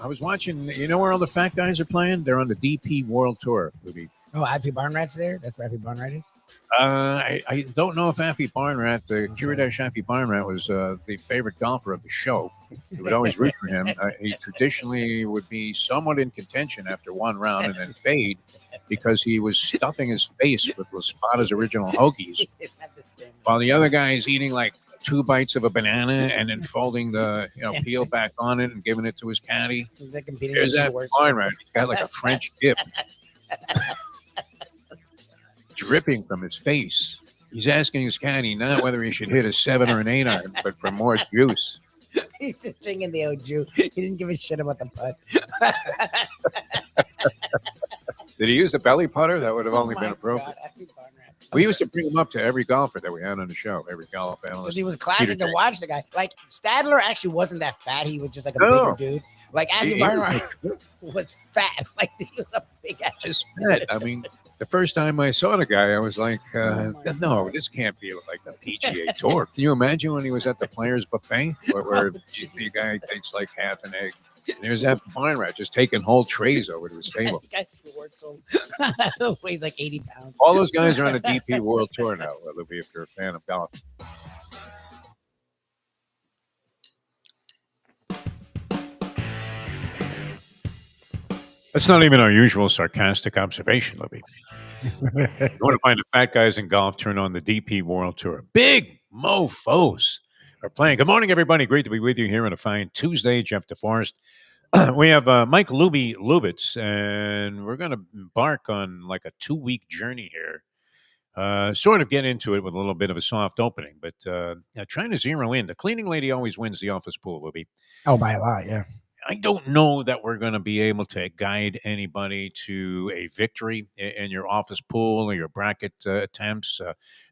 I was watching. You know where all the fat guys are playing? They're on the DP World Tour, Lubie. Oh, Afi Barnrat's there? That's where Afi Barnrat is? I don't know if Afi Barnrat, the Kiridash Afi Barnrat, was the favorite golfer of the show. We would always root for him. He traditionally would be somewhat in contention after one round and then fade because he was stuffing his face with Spada's original hoagies, while the other guy is eating like 2 bites of a banana and then folding the peel back on it and giving it to his caddy. There's that Barnrat. He's got like a French dip dripping from his face. He's asking his caddy not whether he should hit a 7 or an 8 iron, but for more juice. He's just drinking the old juice. He didn't give a shit about the putt. Did he use the belly putter? That would have only been appropriate. We used to bring him up to every golfer that we had on the show, every golf analyst. He was classic to watch, the guy. Like, Stadler actually wasn't that fat. He was just like a bigger dude. Like, Afi Barnrat was fat. Like, he was a big ass. Just fat. I mean, the first time I saw the guy, I was like, no, this can't be like the PGA Tour. Can you imagine when he was at the Players Buffet where the guy takes like half an egg? And there's that Barnrat just taking whole trays over to his table. Weighs like 80 pounds. All those guys are on the DP World Tour now, Lubie, if you're a fan of golf. That's not even our usual sarcastic observation, Lubie. You want to find the fat guys in golf, turn on the DP World Tour. Big mofos are playing. Good morning, everybody. Great to be with you here on a fine Tuesday. Jeff DeForest. We have Mike Lubitz, and we're going to embark on like a 2-week journey here. Sort of get into it with a little bit of a soft opening, but trying to zero in. The cleaning lady always wins the office pool, Lubie. Oh, by a lot, yeah. I don't know that we're going to be able to guide anybody to a victory in your office pool or your bracket attempts.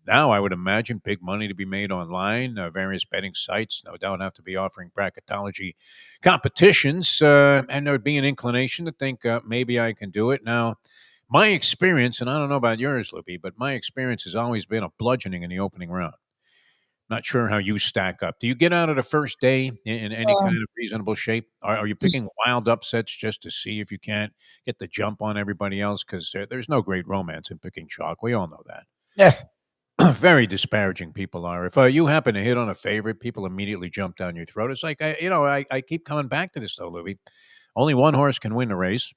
Now, I would imagine big money to be made online. Various betting sites, no doubt, have to be offering bracketology competitions. And there would be an inclination to think maybe I can do it. Now, my experience, and I don't know about yours, Lubie, but my experience has always been a bludgeoning in the opening round. Not sure how you stack up. Do you get out of the first day in any kind of reasonable shape? Are you picking wild upsets just to see if you can't get the jump on everybody else? Because there's no great romance in picking chalk. We all know that. Yeah. Very disparaging people are. If you happen to hit on a favorite, people immediately jump down your throat. It's like, I keep coming back to this, though, Lubie. Only one horse can win the race.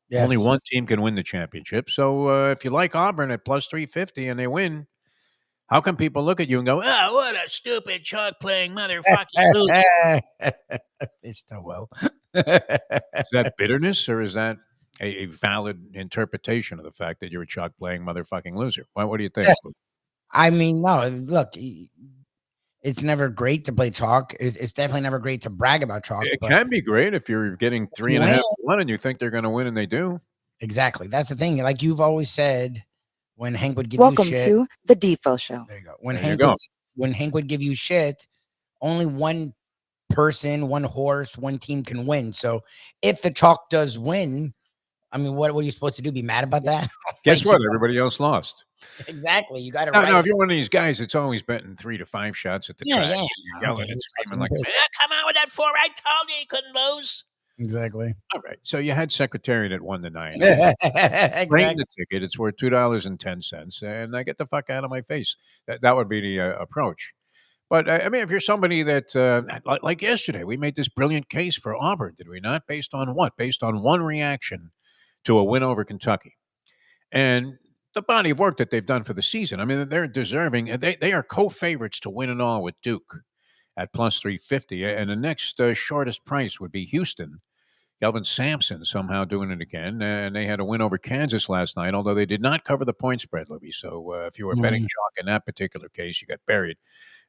Yes. Only one team can win the championship. So if you like Auburn at plus 350 and they win, how can people look at you and go, oh, what a stupid chalk-playing motherfucking loser? It's still well. Is that bitterness, or is that a valid interpretation of the fact that you're a chalk-playing motherfucking loser? What do you think? I mean, no, look, it's never great to play chalk. It's definitely never great to brag about chalk. It can be great if you're getting 3.5 to 1 and you think they're going to win and they do. Exactly. That's the thing. Like you've always said, when Hank would give Welcome you shit. to the Defo Show. There you go. When Hank would give you shit, only one person, one horse, one team can win. So if the chalk does win, I mean, what are you supposed to do? Be mad about that? Guess what? Everybody else lost. Exactly. You got it right. right. No, if you're one of these guys, it's always betting 3 to 5 shots at the track. Yeah. You're yelling and screaming like, come on with that 4. I told you couldn't lose. Exactly. All right. So you had Secretariat at 1 to 9. Exactly. Bring the ticket. It's worth $2.10, and I get the fuck out of my face. That would be the approach. But I mean, if you're somebody that, like yesterday, we made this brilliant case for Auburn, did we not? Based on what? Based on one reaction to a win over Kentucky, and the body of work that they've done for the season. I mean, they're deserving. They are co-favorites to win it all with Duke at plus 350, and the next shortest price would be Houston. Kelvin Sampson somehow doing it again, and they had a win over Kansas last night, although they did not cover the point spread, Lubie. So if you were betting chalk in that particular case, you got buried.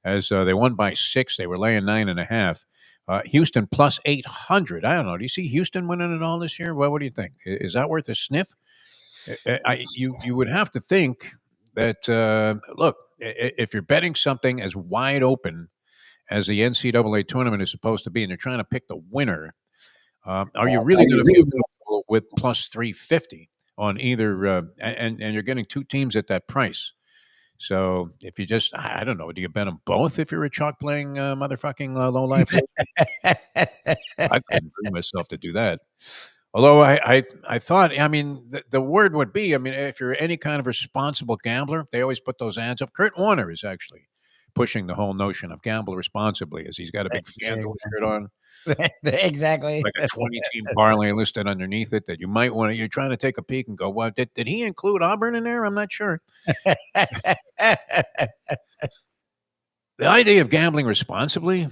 As they won by 6, they were laying 9.5. Houston plus 800. I don't know. Do you see Houston winning it all this year? Well, what do you think? Is that worth a sniff? You would have to think that, look, if you're betting something as wide open as the NCAA tournament is supposed to be, and you're trying to pick the winner, are you really going to feel comfortable with plus 350 on either? And you're getting 2 teams at that price. So if you just, I don't know, do you bet them both if you're a chalk playing motherfucking low life? I couldn't bring myself to do that. Although I thought, I mean, the word would be, I mean, if you're any kind of responsible gambler, they always put those ads up. Kurt Warner is actually pushing the whole notion of gamble responsibly, as he's got a big FanDuel shirt on, Exactly. like a 20-team parlay listed underneath it that you might want to. You're trying to take a peek and go, well, did he include Auburn in there? I'm not sure. The idea of gambling responsibly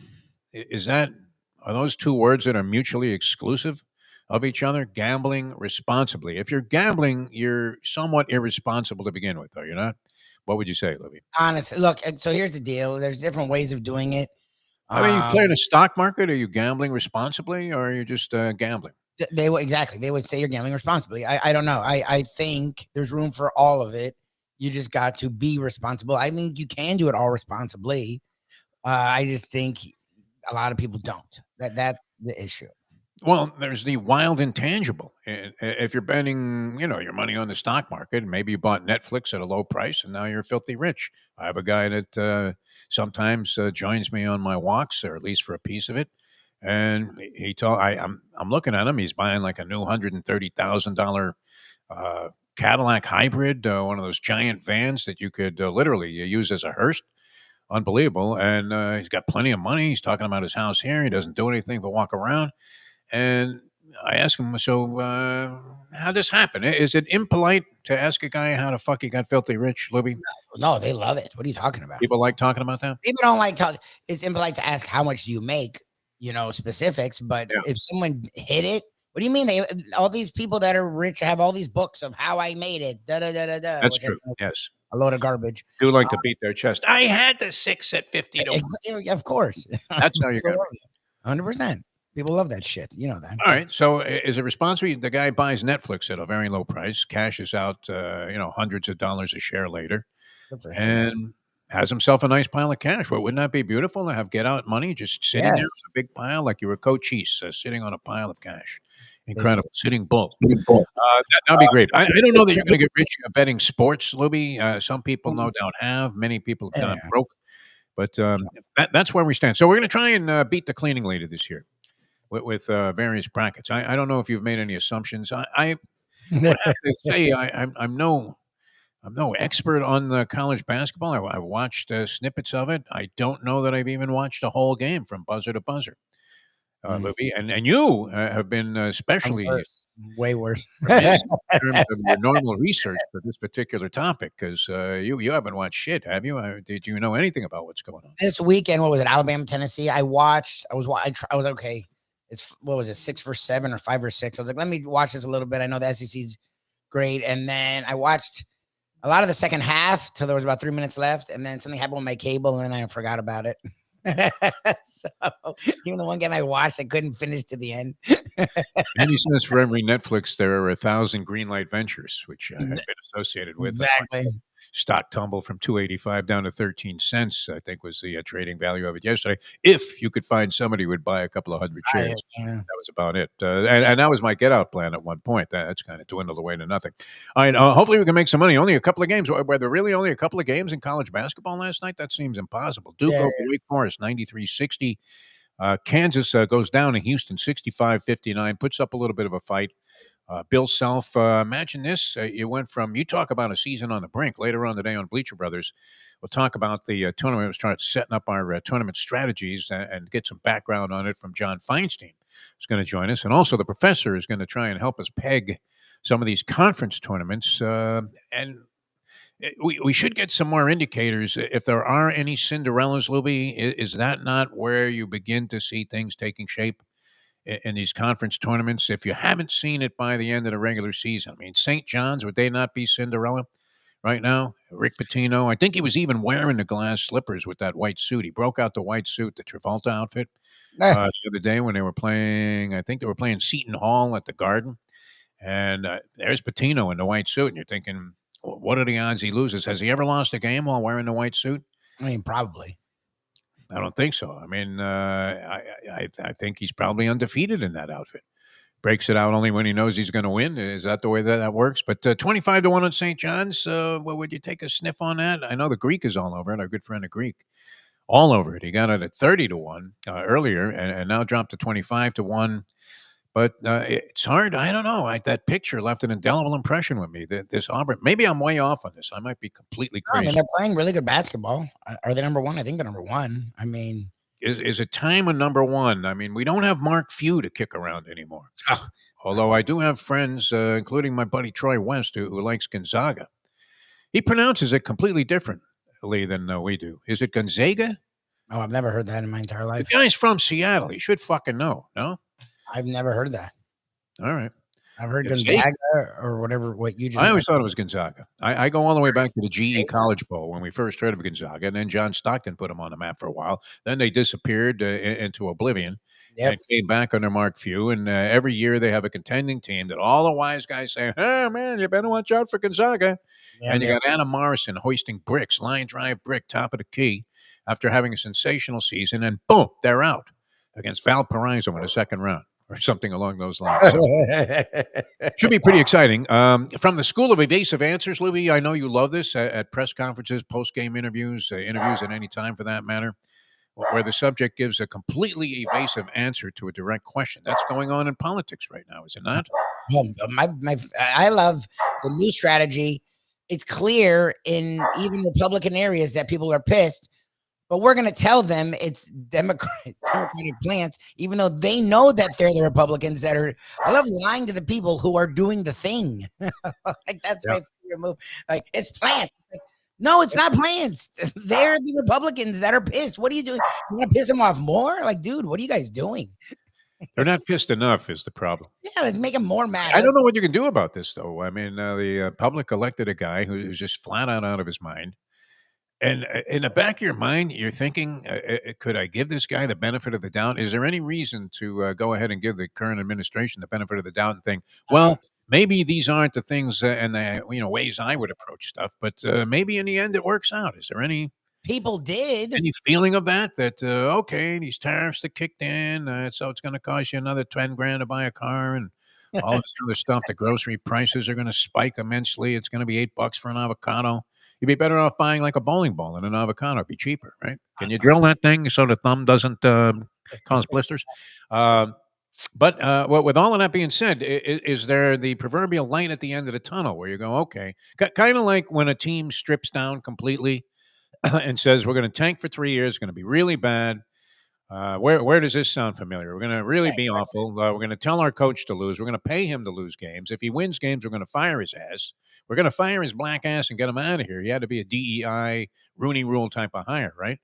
is that are those two words that are mutually exclusive of each other? Gambling responsibly. If you're gambling, you're somewhat irresponsible to begin with, are you not? What would you say, Libby? Honestly, look. So here's the deal. There's different ways of doing it. I mean, you play in a stock market. Are you gambling responsibly, or are you just gambling? They would exactly. They would say you're gambling responsibly. I don't know. I think there's room for all of it. You just got to be responsible. I think you can do it all responsibly. I just think a lot of people don't. That's the issue. Well, there's the wild intangible. If you're betting, your money on the stock market, maybe you bought Netflix at a low price, and now you're filthy rich. I have a guy that sometimes joins me on my walks, or at least for a piece of it. And he told I'm looking at him. He's buying like a new $130,000 Cadillac hybrid, one of those giant vans that you could literally use as a hearse. Unbelievable. And he's got plenty of money. He's talking about his house here. He doesn't do anything but walk around. And I asked him, so how'd this happen? Is it impolite to ask a guy how the fuck he got filthy rich, Libby? No, they love it. What are you talking about? People like talking about that? People don't like talk. It's impolite to ask how much do you make, specifics. But if someone hit it, what do you mean? All these people that are rich have all these books of how I made it. Da da da da da. That's true. Yes. A load of garbage. Do like to beat their chest. I had the 6 at 50 to 1. Of course. That's how you got it. 100%. People love that shit. You know that. All right. So is it responsible? The guy buys Netflix at a very low price, cashes out, hundreds of dollars a share later, and has himself a nice pile of cash. Well, wouldn't that be beautiful to have get out money just sitting there in a big pile like you were Cochise, sitting on a pile of cash? Incredible. Sitting bull. That'd be great. I don't know that you're going to get rich betting sports, Lubie. Some people no doubt have. Many people have gone broke. But that's where we stand. So we're going to try and beat the cleaning lady this year with various brackets. I don't know if you've made any assumptions. I would have to say I'm no expert on the college basketball. I watched snippets of it. I don't know that I've even watched a whole game from buzzer to buzzer. Libby, and you have been especially way worse in terms of your normal research for this particular topic, because you haven't watched shit, have you? Did you know anything about what's going on this weekend? What was it? Alabama, Tennessee. I was okay. It's what was it? 6 for 7 or 5 or 6. I was like, let me watch this a little bit. I know the SEC's great, and then I watched a lot of the second half till there was about 3 minutes left, and then something happened with my cable, and then I forgot about it. So even the one game I watched, I couldn't finish to the end. And he says for every Netflix there are 1,000 Greenlight Ventures, which I've been associated with. Exactly. Stock tumble from $2.85 down to 13 cents, I think was the trading value of it yesterday. If you could find somebody who would buy a couple of hundred shares, that was about it. And that was my get out plan at one point. That's kind of dwindled away to nothing. All right, hopefully we can make some money. Only a couple of games. Were there really only a couple of games in college basketball last night? That seems impossible. Duke over Wake Forest, 93-60. Kansas goes down to Houston, 65-59, puts up a little bit of a fight. Bill Self, imagine this. You went from, you talk about a season on the brink later on today on Bleacher Brothers. We'll talk about the tournament. We'll start setting up our tournament strategies and get some background on it from John Feinstein, who's going to join us. And also the professor is going to try and help us peg some of these conference tournaments. And we should get some more indicators. If there are any Cinderellas, Lubie, is that not where you begin to see things taking shape? In these conference tournaments, if you haven't seen it by the end of the regular season, I mean, St. John's, would they not be Cinderella right now? Rick Pitino, I think he was even wearing the glass slippers with that white suit. He broke out the white suit, the Travolta outfit, the other day when they were playing, I think they were playing Seton Hall at the Garden. And there's Pitino in the white suit, and you're thinking, what are the odds he loses? Has he ever lost a game while wearing the white suit? I mean, probably. I don't think so. I mean, I think he's probably undefeated in that outfit. breaks it out only when he knows he's going to win. Is that the way that works? But 25-1 on St. John's. Would you take a sniff on that? I know the Greek is all over it. Our good friend, the Greek, all over it. He got it at 30-1 earlier, and now dropped to 25-1. But it's hard. I don't know. That picture left an indelible impression with me. This Auburn. Maybe I'm way off on this. I might be completely No, I crazy. mean, they're playing really good basketball. Are they number one? I think they're number one. I mean, Is it time a number one? I mean, we don't have Mark Few to kick around anymore. Although I do have friends, including my buddy Troy West, who likes Gonzaga. He pronounces it completely differently than we do. Is it Gonzaga? oh, I've never heard that in my entire The life. guy's from Seattle. He should fucking know, no? I've never heard that. All right. I've heard Gonzaga. Gonzaga or whatever. What you just? I always thought it was Gonzaga. I go all the way back to the GE College Bowl when we first heard of Gonzaga, and then John Stockton put them on the map for a while. Then they disappeared into oblivion and came back under Mark Few. And every year they have a contending team that all the wise guys say, "Oh man, you better watch out for Gonzaga." And you got Adam Morrison hoisting bricks, line drive brick, top of the key, after having a sensational season, and boom, they're out against Valparaiso in the second round. Or something along those lines. So, should be pretty exciting. From the School of Evasive Answers, Lubie, I know you love this at press conferences, post-game interviews, interviews at any time for that matter, where the subject gives a completely evasive answer to a direct question. That's going on in politics right now, is it not? I love the new strategy. It's clear in even Republican areas that people are pissed. But we're going to tell them it's Democratic plants, even though they know that they're the Republicans that are. I love lying to the people who are doing the thing. Like that's my favorite move. Like it's plants. Like, no, it's not plants. They're the Republicans that are pissed. What are you doing? You want to piss them off more? Like, dude, what are you guys doing? They're not pissed enough is the problem. Yeah, let's make them more mad. I don't know what you can do about this, though. I mean, the public elected a guy who's just flat out of his mind. And in the back of your mind, you're thinking, could I give this guy the benefit of the doubt? Is there any reason to go ahead and give the current administration the benefit of the doubt and think, well, maybe these aren't the things and the ways I would approach stuff, but maybe in the end it works out. Is there any people did any feeling of that okay, these tariffs that kicked in, so it's going to cost you another $10,000 to buy a car and all this other stuff. The grocery prices are going to spike immensely. It's going to be $8 for an avocado. You'd be better off buying like a bowling ball and an avocado. It'd be cheaper, right? Can you drill that thing so the thumb doesn't cause blisters? But with all of that being said, is there the proverbial light at the end of the tunnel where you go, okay, kind of like when a team strips down completely and says, we're going to tank for 3 years, it's going to be really bad. Where does this sound familiar? We're going to really be awful. We're going to tell our coach to lose. We're going to pay him to lose games. If he wins games, we're going to fire his ass. We're going to fire his black ass and get him out of here. He had to be a DEI, Rooney Rule type of hire, right?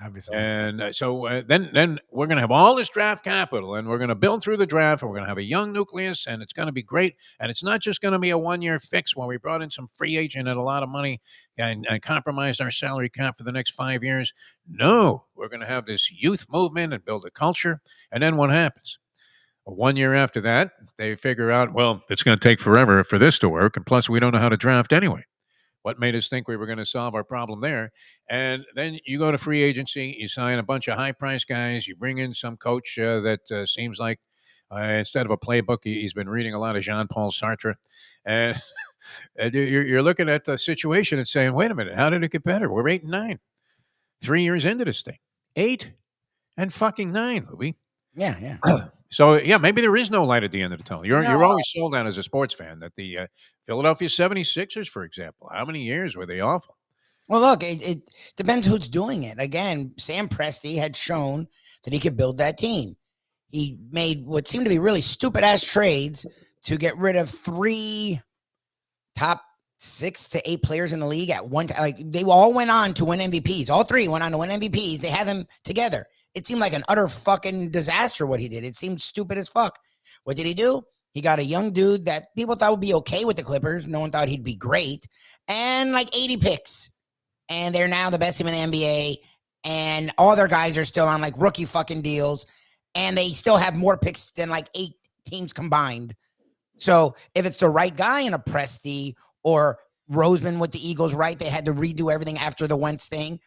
Obviously. And so then we're going to have all this draft capital, and we're going to build through the draft, and we're going to have a young nucleus, and it's going to be great. And it's not just going to be a one-year fix where we brought in some free agent at a lot of money and compromised our salary cap for the next 5 years. No, we're going to have this youth movement and build a culture. And then what happens? 1 year after that, they figure out, well, it's going to take forever for this to work, and plus we don't know how to draft anyway. What made us think we were going to solve our problem there? And then you go to free agency, you sign a bunch of high-priced guys, you bring in some coach that seems like instead of a playbook, he's been reading a lot of Jean-Paul Sartre. And you're looking at the situation and saying, wait a minute, how did it get better? We're 8-9. 3 years into this thing. 8 and fucking 9, Lubie. Yeah. So, yeah, maybe there is no light at the end of the tunnel. You're always sold on as a sports fan that the Philadelphia 76ers, for example, how many years were they awful? Well, look, it depends who's doing it. Again, Sam Presti had shown that he could build that team. He made what seemed to be really stupid-ass trades to get rid of 3 top 6 to 8 players in the league at one time. Like, they all went on to win MVPs. All 3 went on to win MVPs. They had them together. It seemed like an utter fucking disaster what he did. It seemed stupid as fuck. What did he do? He got a young dude that people thought would be okay with the Clippers. No one thought he'd be great. And like 80 picks. And they're now the best team in the NBA. And all their guys are still on like rookie fucking deals. And they still have more picks than like 8 teams combined. So if it's the right guy in a Presti or Roseman with the Eagles, right? They had to redo everything after the Wentz thing.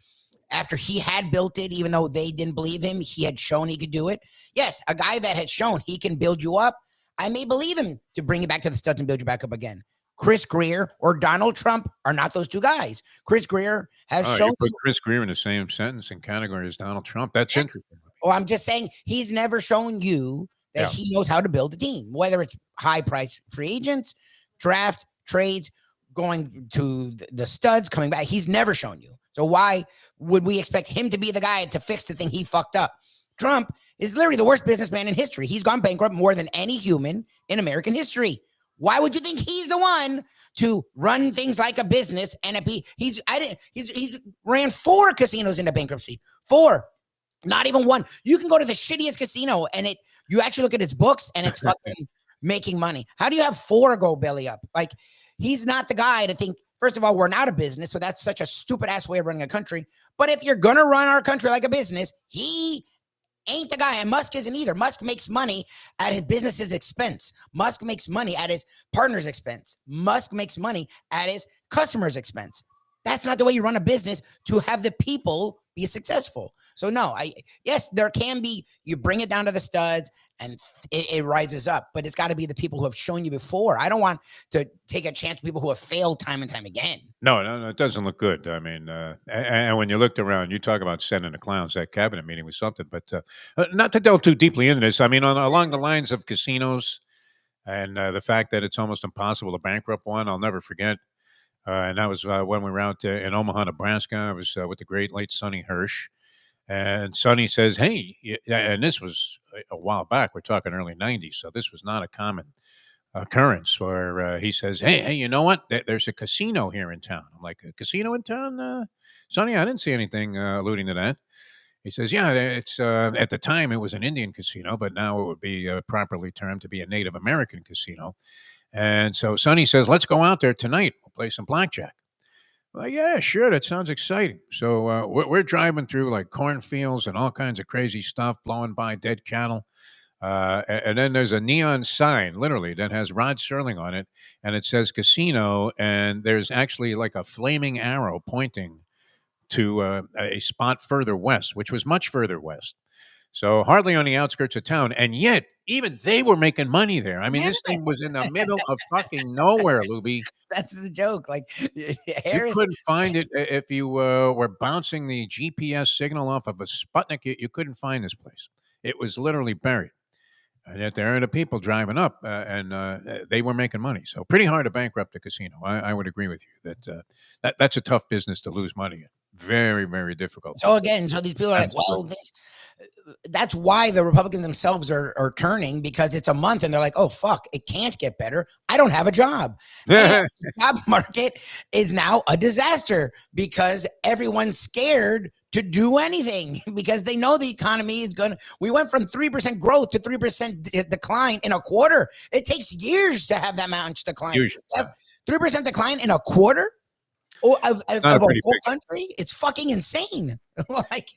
After he had built it, even though they didn't believe him, he had shown he could do it. Yes, a guy that had shown he can build you up. I may believe him to bring you back to the studs and build you back up again. Chris Greer or Donald Trump are not those two guys. Chris Greer has Oh, shown you put Chris Greer in the same sentence and category as Donald Trump. That's interesting. Oh, I'm just saying he's never shown you that he knows how to build a team, whether it's high price free agents, draft, trades, going to the studs, coming back. He's never shown you. So why would we expect him to be the guy to fix the thing he fucked up? Trump is literally the worst businessman in history. He's gone bankrupt more than any human in American history. Why would you think he's the one to run things like a business? And he ran 4 casinos into bankruptcy. 4. Not even 1. You can go to the shittiest casino and you actually look at its books and it's fucking making money. How do you have 4 go belly up? Like, he's not the guy to think, first of all, we're not a business, so that's such a stupid ass way of running a country. But if you're gonna run our country like a business, he ain't the guy. And Musk isn't either. Musk makes money at his business's expense. Musk makes money at his partner's expense. Musk makes money at his customer's expense. That's not the way you run a business to have the people be successful. So no, yes, there can be, you bring it down to the studs and it rises up, but it's got to be the people who have shown you before. I don't want to take a chance with people who have failed time and time again. No, it doesn't look good. I mean, and when you looked around, you talk about sending the clowns. That cabinet meeting was something, but not to delve too deeply into this. I mean, along the lines of casinos and the fact that it's almost impossible to bankrupt one, I'll never forget. And that was when we were out in Omaha, Nebraska. I was with the great late Sonny Hirsch. And Sonny says, hey, and this was a while back. We're talking early 90s. So this was not a common occurrence where he says, hey, you know what? There's a casino here in town. I'm like, a casino in town? Sonny, I didn't see anything alluding to that. He says, yeah, it's at the time it was an Indian casino, but now it would be properly termed to be a Native American casino. And so Sonny says, let's go out there tonight. We'll play some blackjack. Well, yeah, sure. That sounds exciting. So we're driving through like cornfields and all kinds of crazy stuff, blowing by dead cattle. And then there's a neon sign, literally, that has Rod Serling on it. And it says casino. And there's actually like a flaming arrow pointing to a spot further west, which was much further west. So hardly on the outskirts of town. And yet, even they were making money there. I mean, this thing was in the middle of fucking nowhere, Lubie. That's the joke. Like, Harris, you couldn't find it if you were bouncing the GPS signal off of a Sputnik. You couldn't find this place. It was literally buried. And yet there are the people driving up, and they were making money. So pretty hard to bankrupt a casino. I would agree with you that that's a tough business to lose money in. Very, very difficult. So again, these people are like, well, that's why the Republicans themselves are turning, because it's a month and they're like, oh, fuck, it can't get better. I don't have a job. The job market is now a disaster because everyone's scared to do anything because they know the economy is we went from 3% growth to 3% decline in a quarter. It takes years to have that much decline. 3% decline in a quarter? Of a whole country, it's fucking insane. Like,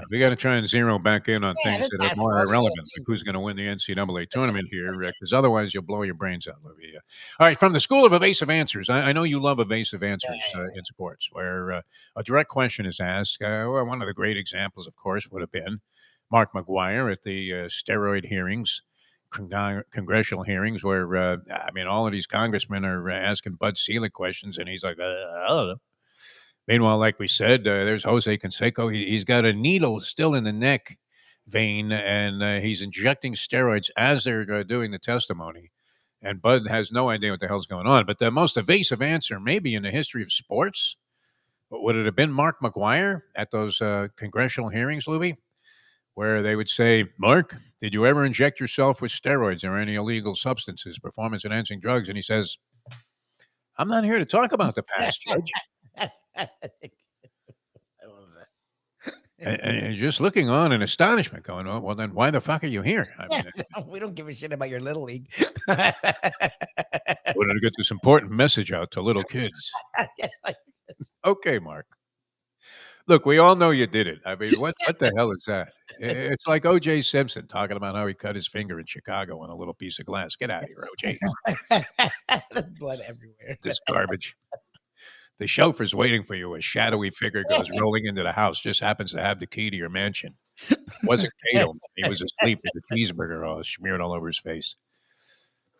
we got to try and zero back in on things that are more irrelevant, like who's going to win the NCAA tournament here, because otherwise you'll blow your brains out, Olivia. All right, from the School of Evasive Answers, I know you love evasive answers in sports, where a direct question is asked. One of the great examples, of course, would have been Mark McGuire at the steroid hearings. Congressional hearings where all of these congressmen are asking Bud Selig questions, and he's like, I don't know. Meanwhile, like we said, there's Jose Canseco. He's got a needle still in the neck vein, and he's injecting steroids as they're doing the testimony. And Bud has no idea what the hell's going on. But the most evasive answer, maybe in the history of sports, would it have been Mark McGuire at those congressional hearings, Lubie? Where they would say, Mark, did you ever inject yourself with steroids or any illegal substances, performance-enhancing drugs? And he says, I'm not here to talk about the past, Judge. I love that. And just looking on in astonishment, going, oh, well, then why the fuck are you here? We don't give a shit about your little league. Wanted to get this important message out to little kids. Okay, Mark. Look, we all know you did it. I mean, what the hell is that? It's like O.J. Simpson talking about how he cut his finger in Chicago on a little piece of glass. Get out of here, O.J. There's blood everywhere. This garbage. The chauffeur's waiting for you. A shadowy figure goes rolling into the house, just happens to have the key to your mansion. It wasn't Cato. He was asleep with a cheeseburger all smeared all over his face.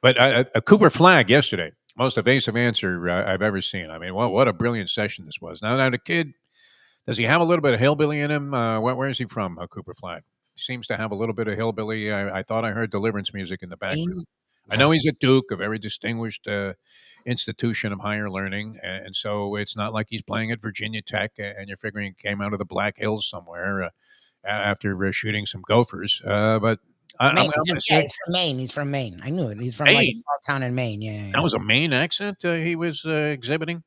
But a Cooper Flag yesterday, most evasive answer I've ever seen. I mean, what a brilliant session this was. Now, the kid, does he have a little bit of hillbilly in him? Where is he from, Cooper Flag? He seems to have a little bit of hillbilly. I thought I heard deliverance music in the background. I know he's a Duke, a very distinguished institution of higher learning, and so it's not like he's playing at Virginia Tech, and you're figuring he came out of the Black Hills somewhere after shooting some Gophers. But I'm going to say, he's from Maine. He's from Maine. I knew it. He's from like a Maine. small town in Maine. Yeah. That was a Maine accent he was exhibiting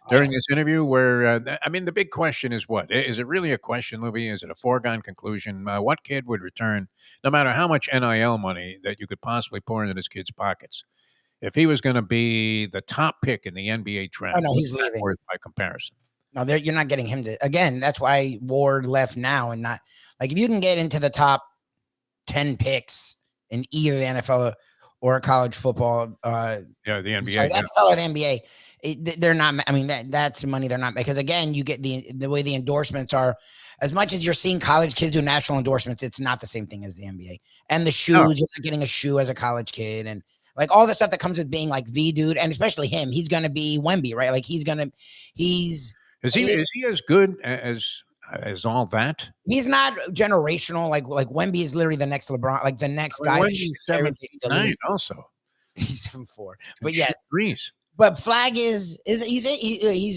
during this interview. Where I mean, the big question is, what is it really a question, Lubie? Is it a foregone conclusion? What kid would return, no matter how much NIL money that you could possibly pour into this kid's pockets, if he was going to be the top pick in the NBA draft? Oh no, he's leaving. Worth by comparison. No, you're not getting him to. Again, that's why Ward left now, and not like if you can get into the top 10 picks in either the NFL or college football. The NBA. Sorry, the NFL or the NBA. They're not. I mean, that's money they're not, because again, you get the way the endorsements are. As much as you're seeing college kids do national endorsements, it's not the same thing as the NBA. And the shoes, you're not getting a shoe as a college kid, and like all the stuff that comes with being like the dude, and especially him, he's gonna be Wemby, right? Like is he as good as all that? He's not generational. Like Wemby is literally the next LeBron, like the next guy. Wemby's 7'9" also. He's 7'4", but yes, threes. But Flag he's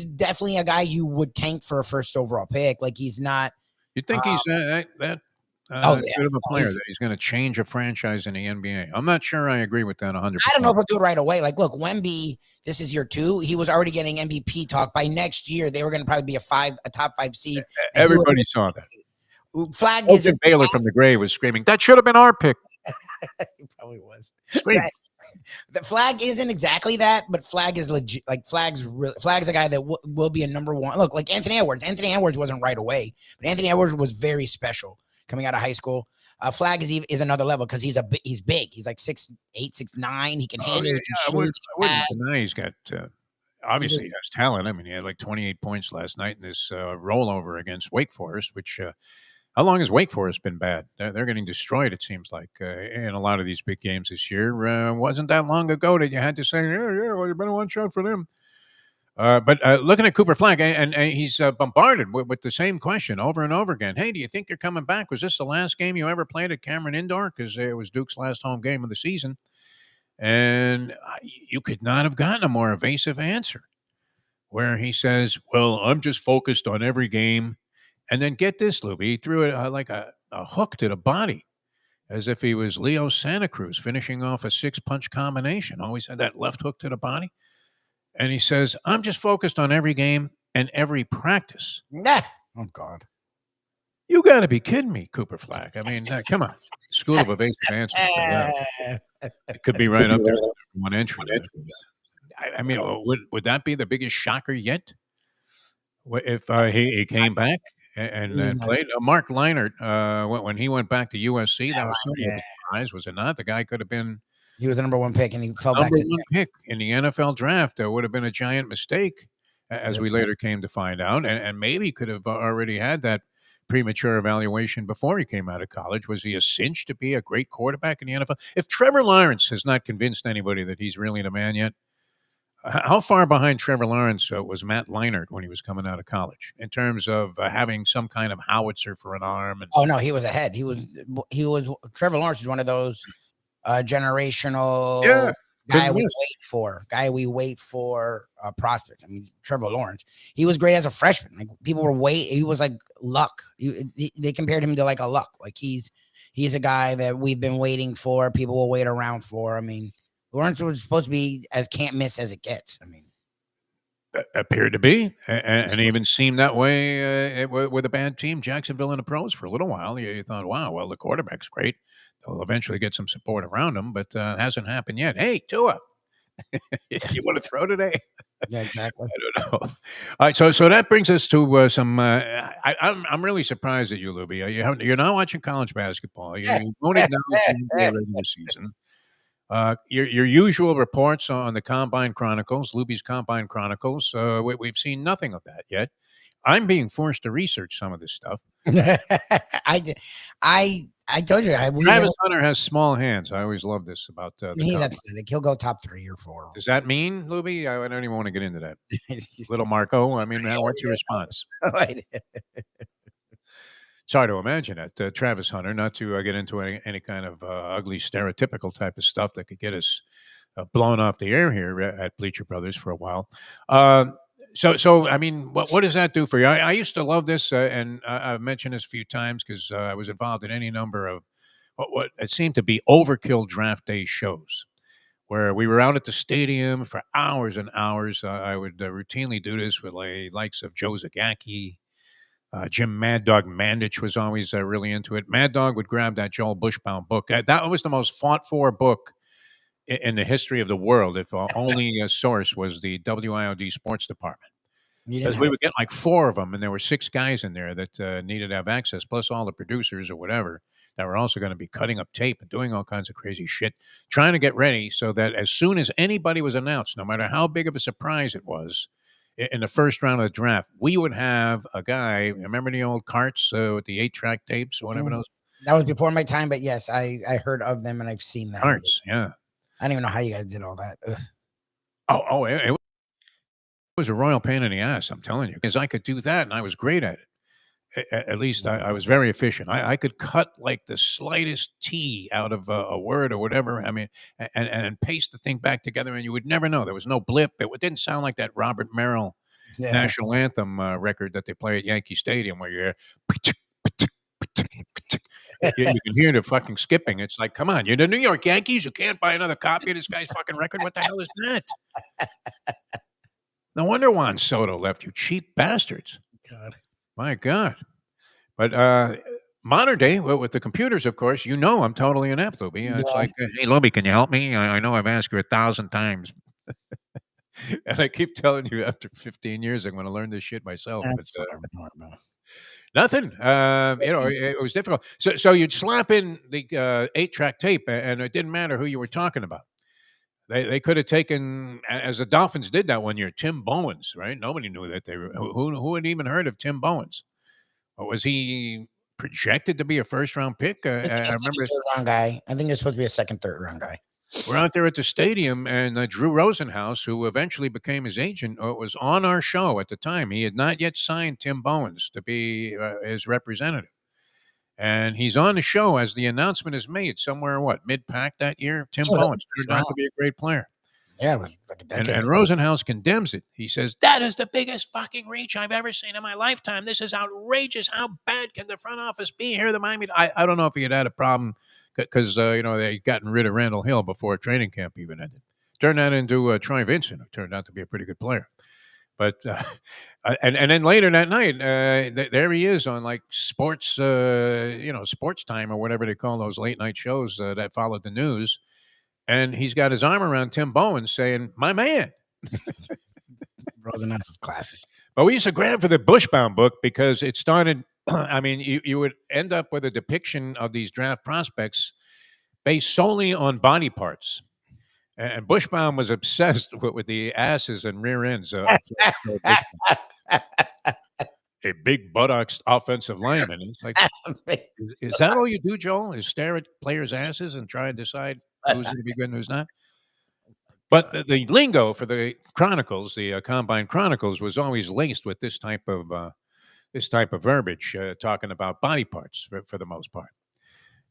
definitely a guy you would tank for a first overall pick. Like he's not. You think he's that good of a player that he's going to change a franchise in the NBA? I'm not sure I agree with that 100%. I don't know if he'll do it right away. Like, look, Wemby, this is year 2. He was already getting MVP talk. By next year, they were going to probably be a top 5 seed. Everybody saw that. Flag is Baylor from the grave was screaming, "That should have been our pick." He probably was. Screaming. The Flag isn't exactly that, but Flag is legit. Like Flag's a guy that will be a number 1. Look, like Anthony Edwards. Anthony Edwards wasn't right away, but Anthony Edwards was very special coming out of high school. Flag is another level because he's big. He's like 6'8", 6'9". He can handle it. I wouldn't deny he's got obviously he has talent. I mean, he had like 28 points last night in this rollover against Wake Forest, which. How long has Wake Forest been bad? They're getting destroyed, it seems like, in a lot of these big games this year. Wasn't that long ago that you had to say, well, you better watch out for them. But looking at Cooper Flag, and he's bombarded with the same question over and over again. Hey, do you think you're coming back? Was this the last game you ever played at Cameron Indoor? Because it was Duke's last home game of the season. And you could not have gotten a more evasive answer, where he says, well, I'm just focused on every game. And then get this, Lubie, he threw it like a hook to the body, as if he was Leo Santa Cruz finishing off a 6-punch combination. Always had that left hook to the body. And he says, I'm just focused on every game and every practice. Nah. Oh, God. You got to be kidding me, Cooper Flag. I mean, come on. School of evasive answers. It could be right up there with one entry. I mean, would that be the biggest shocker yet? If he came back and played? Mark Leinart, when he went back to USC, that was something of a surprise, was it not? The guy could have been. He was the number 1 pick, and he fell back. Number 1 pick in the NFL draft. Would have been a giant mistake, as we later came to find out, and maybe could have already had that premature evaluation before he came out of college. Was he a cinch to be a great quarterback in the NFL? If Trevor Lawrence has not convinced anybody that he's really the man yet, how far behind Trevor Lawrence was Matt Leinart when he was coming out of college in terms of having some kind of howitzer for an arm? Oh no, he was ahead. He was. Trevor Lawrence is one of those generational guy we wait for prospects. I mean, Trevor Lawrence, he was great as a freshman. Like people were he was like luck. They compared him to like a luck. Like he's a guy that we've been waiting for. People will wait around for. I mean, Lawrence was supposed to be as can't miss as it gets. I mean, appeared to be, and even seemed that way with a bad team, Jacksonville in the pros for a little while. You thought, wow, well, the quarterback's great. They'll eventually get some support around him, but it hasn't happened yet. Hey, Tua, you want to throw today? Yeah, exactly. I don't know. All right, so that brings us to some. I'm really surprised at you, Lubie. You're not watching college basketball. You won't acknowledge the regular season. Your usual reports on the Combine Chronicles, Lubie's Combine Chronicles, we've seen nothing of that yet. I'm being forced to research some of this stuff. I I told you. Travis Hunter has small hands. I always love this about the He's combine. athletic. He'll go top 3 or 4. Does that mean, Lubie? I don't even want to get into that. Little Marco, I mean, what's your response? It's hard to imagine that. Travis Hunter, not to get into any kind of ugly stereotypical type of stuff that could get us blown off the air here at Bleacher Brothers for a while. So I mean, what does that do for you? I used to love this, and I've mentioned this a few times because I was involved in any number of what it seemed to be overkill draft day shows, where we were out at the stadium for hours and hours. I would routinely do this with likes of Joe Zagacki. Jim Mad Dog Mandich was always really into it. Mad Dog would grab that Joel Bushbaum book. That was the most fought for book in the history of the world, if only a source was the WIOD sports department. Because we would get like 4 of them, and there were 6 guys in there that needed to have access, plus all the producers or whatever that were also going to be cutting up tape and doing all kinds of crazy shit, trying to get ready so that as soon as anybody was announced, no matter how big of a surprise it was, in the first round of the draft, we would have a guy. Remember the old carts with the 8-track tapes or whatever those? That was before my time, but yes, I heard of them and I've seen them. Carts, yeah. I don't even know how you guys did all that. Ugh. It was a royal pain in the ass, I'm telling you, because I could do that and I was great at it. At least I was very efficient. I could cut like the slightest T out of a word or whatever. I mean, and paste the thing back together, and you would never know. There was no blip. It didn't sound like that Robert Merrill national anthem record that they play at Yankee Stadium, where you're you can hear the fucking skipping. It's like, come on, you're the New York Yankees. You can't buy another copy of this guy's fucking record. What the hell is that? No wonder Juan Soto left, you cheap bastards. God. My God. But modern day, with the computers, of course, I'm totally inept, Lubie. It's like, hey, Lubie, can you help me? I know I've asked you 1,000 times. And I keep telling you after 15 years, I'm going to learn this shit myself. But, nothing. It was difficult. So you'd slap in the 8-track tape, and it didn't matter who you were talking about. They could have taken, as the Dolphins did that one year, Tim Bowens, right? Nobody knew that they were. Who had even heard of Tim Bowens? Or was he projected to be a first-round pick? I remember third-round guy. I think it was supposed to be a second, third-round guy. We're out there at the stadium, and Drew Rosenhaus, who eventually became his agent, was on our show at the time. He had not yet signed Tim Bowens to be his representative. And he's on the show as the announcement is made somewhere, mid-pack that year? Tim Bowens turned out to be a great player. Yeah. It was and Rosenhaus condemns it. He says, that is the biggest fucking reach I've ever seen in my lifetime. This is outrageous. How bad can the front office be here? The Miami. I don't know if he had a problem because, they'd gotten rid of Randall Hill before training camp even ended. Turned that into Troy Vincent, who turned out to be a pretty good player. But and then later that night, there he is on like sports, sports time or whatever they call those late night shows that followed the news, and he's got his arm around Tim Bowens, saying, "My man." Rosenhaus is classic. But we used to grab for the Bushbaum book because it started. I mean, you would end up with a depiction of these draft prospects based solely on body parts. And Bushbaum was obsessed with the asses and rear ends. A big buttocks offensive lineman. It's like, is that all you do, Joel? Is stare at players' asses and try and decide who's going to be good and who's not? But the lingo for the Chronicles, the Combine Chronicles, was always laced with this type of verbiage, talking about body parts for the most part.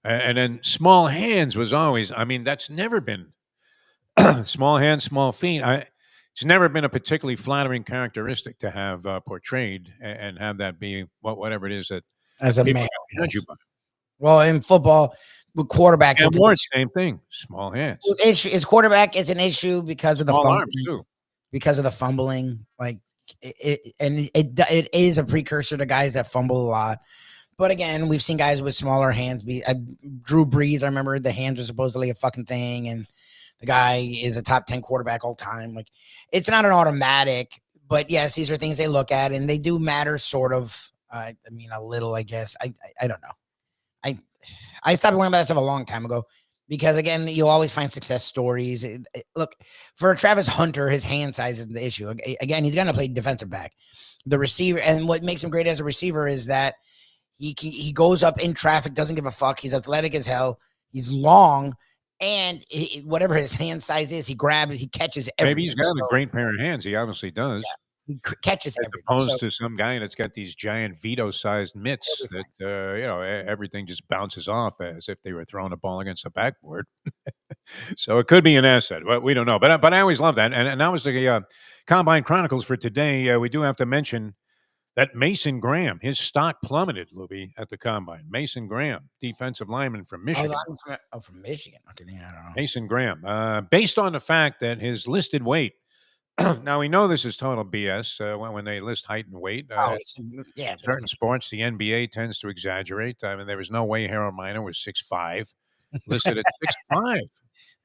And then small hands was always. I mean, that's never been. Small hands, small feet. It's never been a particularly flattering characteristic to have portrayed and have that be whatever it is that as a man. Yes. Well, in football, with quarterbacks, it's same thing. Small hands. It's quarterback is an issue because of the arms too. Because of the fumbling, like it is a precursor to guys that fumble a lot. But again, we've seen guys with smaller hands. Drew Brees, I remember the hands were supposedly a fucking thing, and the guy is a top 10 quarterback all time. Like, it's not an automatic, but yes, these are things they look at, and they do matter, sort of. I mean, a little, I guess. I don't know. I stopped worrying about that stuff a long time ago because, again, you always find success stories. Look, for Travis Hunter, his hand size isn't the issue. Again, he's going to play defensive back. The receiver, and what makes him great as a receiver is that He goes up in traffic, doesn't give a fuck. He's athletic as hell. He's long, and whatever his hand size is, he grabs, he catches everything. Maybe he's got a great pair of hands. He obviously does. Yeah, he catches As everything. opposed to some guy that's got these giant Vito-sized mitts that everything just bounces off as if they were throwing a ball against the backboard. So it could be an asset. Well, we don't know. But I always love that. And that was the Combine Chronicles for today. We do have to mention that Mason Graham, his stock plummeted, Lubie, at the Combine. Mason Graham, defensive lineman from Michigan. From Michigan. Okay, I don't know. Mason Graham, based on the fact that his listed weight. Now, we know this is total BS when they list height and weight. Certain sports, the NBA tends to exaggerate. I mean, there was no way Harold Miner was 6'5", listed at 6'5".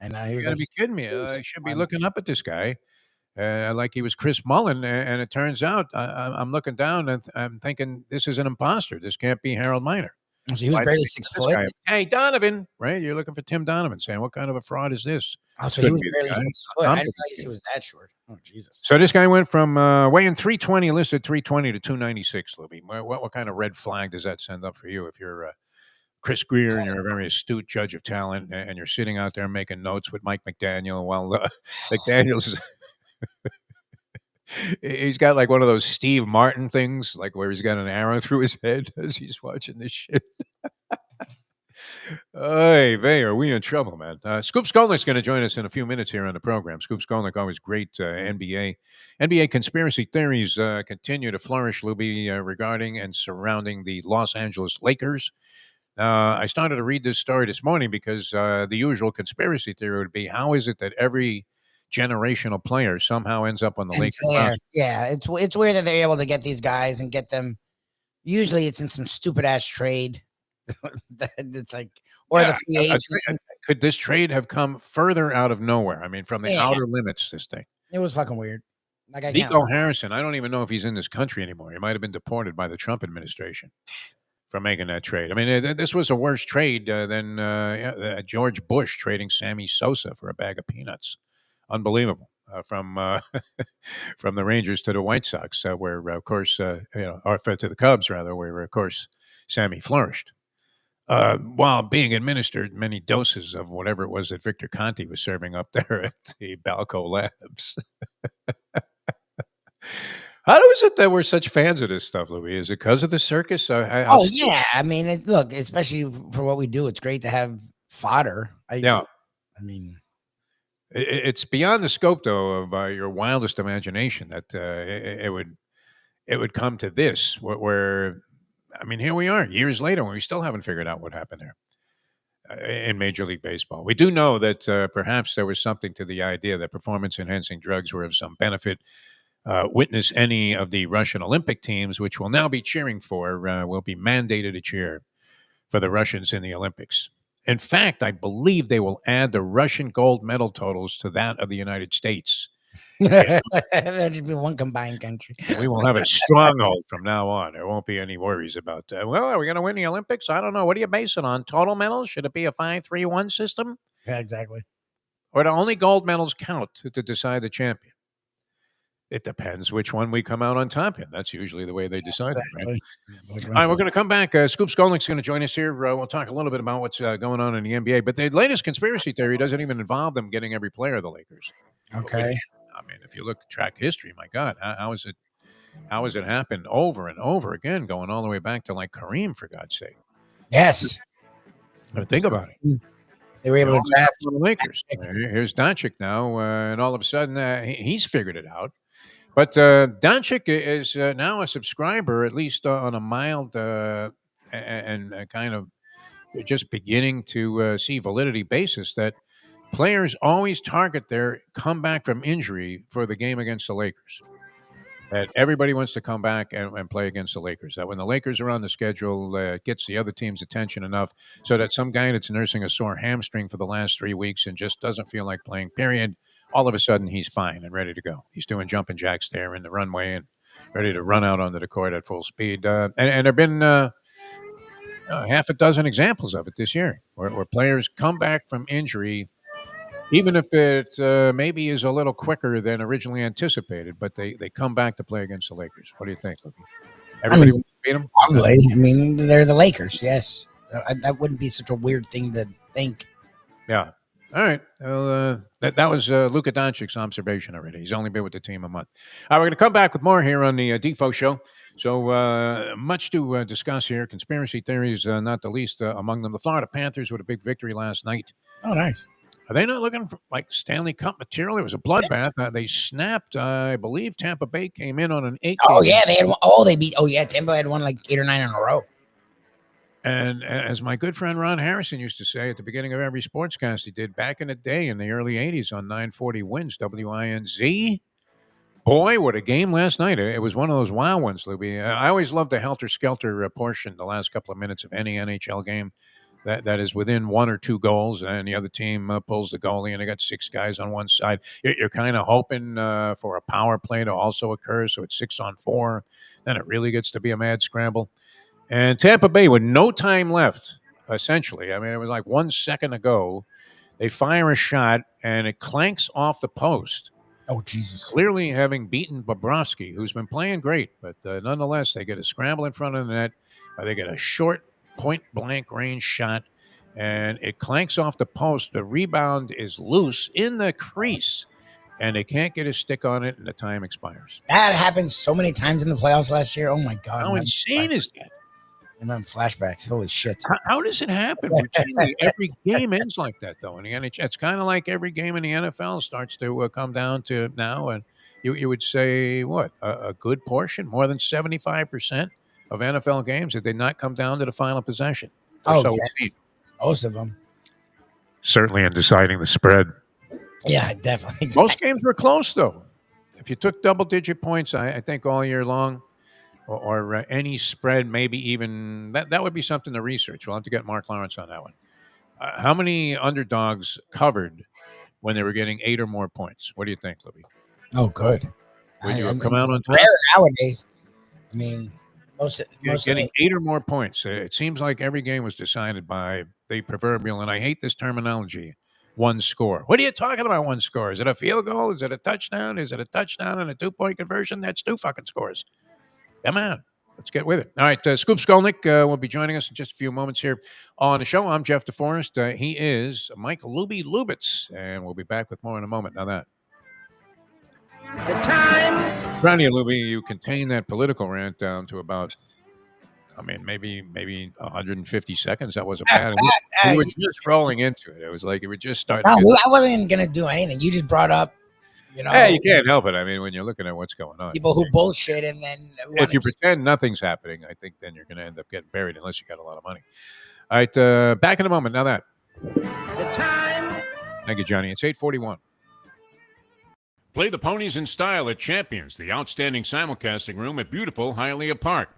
And now You got to be kidding me. I should be looking up at this guy like he was Chris Mullen. And it turns out I'm looking down and I'm thinking this is an imposter. This can't be Harold Miner. So he was barely 6 foot. Hey, Donovan, right? You're looking for Tim Donovan saying, what kind of a fraud is this? Oh, so he was barely 6 foot. I didn't realize he was that short. Oh, Jesus. So this guy went from weighing 320, listed 320 to 296, Lubie. What kind of red flag does that send up for you if you're Chris Greer and you're a very astute judge of talent and you're sitting out there making notes with Mike McDaniel while McDaniel's he's got like one of those Steve Martin things, like where he's got an arrow through his head as he's watching this shit. Hey, Vay, are we in trouble, man? Scoop Skolnick's going to join us in a few minutes here on the program. Scoop Skolnick, always great NBA conspiracy theories continue to flourish, Lubie, regarding and surrounding the Los Angeles Lakers. I started to read this story this morning because the usual conspiracy theory would be, how is it that every generational player somehow ends up on the Lakers? Yeah, it's weird that they're able to get these guys and get them. Usually it's in some stupid ass trade. It's like, or the free agent. Could this trade have come further out of nowhere? I mean, from the outer limits, this thing. It was fucking weird. Like Nico Harrison, I don't even know if he's in this country anymore. He might have been deported by the Trump administration for making that trade. I mean, this was a worse trade than George Bush trading Sammy Sosa for a bag of peanuts. Unbelievable. From the Rangers to the White Sox, where, of course, or to the Cubs, rather, where, of course, Sammy flourished. While being administered many doses of whatever it was that Victor Conti was serving up there at the Balco Labs. How is it that we're such fans of this stuff, Louis? Is it because of the circus? Yeah. I mean, look, especially for what we do, it's great to have fodder. I mean, it's beyond the scope, though, of your wildest imagination that it would come to this, where I mean, here we are years later, and we still haven't figured out what happened there in Major League Baseball. We do know that perhaps there was something to the idea that performance-enhancing drugs were of some benefit. Witness any of the Russian Olympic teams, which will now be cheering for, will be mandated to cheer for the Russians in the Olympics. In fact, I believe they will add the Russian gold medal totals to that of the United States. There'll just be one combined country. We will have a stronghold from now on. There won't be any worries about that. Well, are we going to win the Olympics? I don't know. What do you base it on? Total medals? Should it be a 5-3-1 system? Yeah, exactly. Or do only gold medals count to decide the champion? It depends which one we come out on top in. That's usually the way they decide it, right? All right, we're going to come back. Scoop Skolnick's going to join us here. We'll talk a little bit about what's going on in the NBA. But the latest conspiracy theory doesn't even involve them getting every player of the Lakers. Okay. I mean, if you look track history, my God, how has it happened over and over again, going all the way back to like Kareem, for God's sake? Yes. But think about it. They were able to draft the Lakers. Here's Doncic now, and all of a sudden he's figured it out. But Doncic is now a subscriber, at least on a mild and kind of just beginning to see validity basis, that players always target their comeback from injury for the game against the Lakers. That everybody wants to come back and play against the Lakers. That when the Lakers are on the schedule, it gets the other team's attention enough so that some guy that's nursing a sore hamstring for the last 3 weeks and just doesn't feel like playing, period, all of a sudden he's fine and ready to go. He's doing jumping jacks there in the runway and ready to run out onto the court at full speed. And there have been half a dozen examples of it this year where players come back from injury, even if it maybe is a little quicker than originally anticipated, but they come back to play against the Lakers. What do you think, Luke? Everybody wants to beat them? Probably. I mean, they're the Lakers. Yes, that wouldn't be such a weird thing to think. Yeah. All right. Well, that was Luka Doncic's observation already. He's only been with the team a month. All right, we're going to come back with more here on the Defo Show. So much to discuss here. Conspiracy theories, not the least among them. The Florida Panthers with a big victory last night. Oh, nice. Are they not looking for like Stanley Cup material? It was a bloodbath. They snapped. I believe Tampa Bay came in on an 8. Oh yeah, they had one. Oh, they beat. Oh yeah, Tampa had won like 8 or 9 in a row. And as my good friend Ron Harrison used to say at the beginning of every sportscast he did back in the day in the early 80s on 940 Wins, WINZ. Boy, what a game last night. It was one of those wow ones, Lubie. I always loved the helter-skelter portion, the last couple of minutes of any NHL game that is within 1 or 2 goals, and the other team pulls the goalie, and they got 6 guys on one side. You're kind of hoping for a power play to also occur, so it's 6-on-4. Then it really gets to be a mad scramble. And Tampa Bay, with no time left, essentially, I mean, it was like 1 second to go, they fire a shot, and it clanks off the post. Oh, Jesus. Clearly having beaten Bobrovsky, who's been playing great, but nonetheless, they get a scramble in front of the net. They get a short point-blank range shot, and it clanks off the post. The rebound is loose in the crease, and they can't get a stick on it, and the time expires. That happened so many times in the playoffs last year. Oh, my God. How insane is that? I'm having flashbacks. Holy shit. How does it happen? Routinely, every game ends like that, though. In the NHL, it's kind of like every game in the NFL starts to come down to now. And you would say, what, a good portion, more than 75% of NFL games, did they not come down to the final possession? Oh, so yeah. Most of them. Certainly in deciding the spread. Yeah, definitely. Most games were close, though. If you took double-digit points, I think all year long, or any spread, maybe even that would be something to research. We'll have to get Mark Lawrence on that one. How many underdogs covered when they were getting 8 or more points? What do you think, Libby? Oh, good. Would you have come out on top? Rare nowadays. I mean, most getting 8 or more points. It seems like every game was decided by the proverbial, and I hate this terminology, one score. What are you talking about, one score? Is it a field goal? Is it a touchdown? Is it a touchdown and a 2-point conversion? That's 2 fucking scores. Come on, let's get with it. All right, Scoop Skolnick will be joining us in just a few moments here on the show. I'm Jeff DeForest. He is Mike Lubie Lubitz, and we'll be back with more in a moment. Now that. The time. Proud of you, Lubie. You contained that political rant down to about, maybe 150 seconds. That wasn't bad. We were just rolling into it. It was like it would just start. No, I wasn't even going to do anything. You just brought up. Yeah, you can't help it. I mean, when you're looking at what's going on, people who bullshit, and then if you pretend nothing's happening, I think then you're going to end up getting buried unless you got a lot of money. All right, back in a moment. Now that. The time. Thank you, Johnny. It's 8:41. Play the ponies in style at Champions, the outstanding simulcasting room at beautiful Hialeah Park.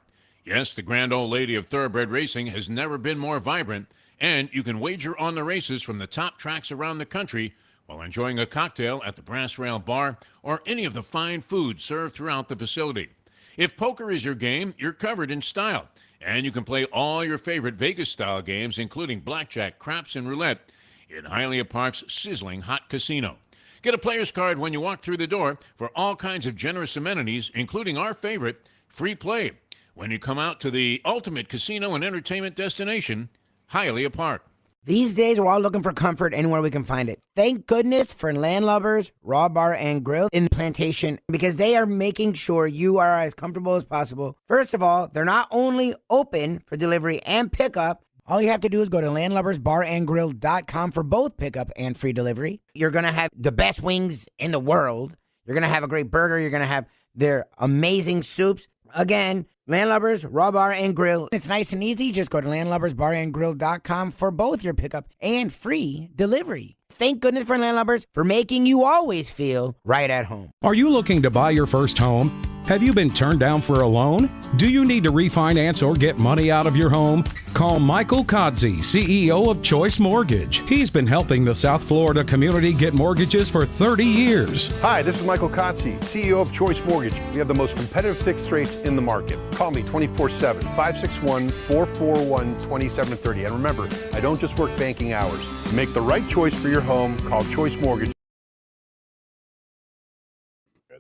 Yes, the grand old lady of thoroughbred racing has never been more vibrant, and you can wager on the races from the top tracks around the country while enjoying a cocktail at the Brass Rail Bar or any of the fine food served throughout the facility. If poker is your game, you're covered in style, and you can play all your favorite Vegas-style games, including blackjack, craps, and roulette, in Hialeah Park's sizzling hot casino. Get a player's card when you walk through the door for all kinds of generous amenities, including our favorite, free play, when you come out to the ultimate casino and entertainment destination, Hialeah Park. These days, we're all looking for comfort anywhere we can find it. Thank goodness for Landlubbers Raw Bar and Grill in Plantation, because they are making sure you are as comfortable as possible. First of all, they're not only open for delivery and pickup. All you have to do is go to landlubbersbarandgrill.com for both pickup and free delivery. You're going to have the best wings in the world. You're going to have a great burger. You're going to have their amazing soups. Again, Landlubbers, Raw Bar, and Grill. It's nice and easy. Just go to landlubbersbarandgrill.com for both your pickup and free delivery. Thank goodness for Landlubbers for making you always feel right at home. Are you looking to buy your first home? Have you been turned down for a loan? Do you need to refinance or get money out of your home? Call Michael Kodzi, CEO of Choice Mortgage. He's been helping the South Florida community get mortgages for 30 years. Hi, this is Michael Kodzi, CEO of Choice Mortgage. We have the most competitive fixed rates in the market. Call me 24/7, 561-441-2730. And remember, I don't just work banking hours. To make the right choice for your home, call Choice Mortgage.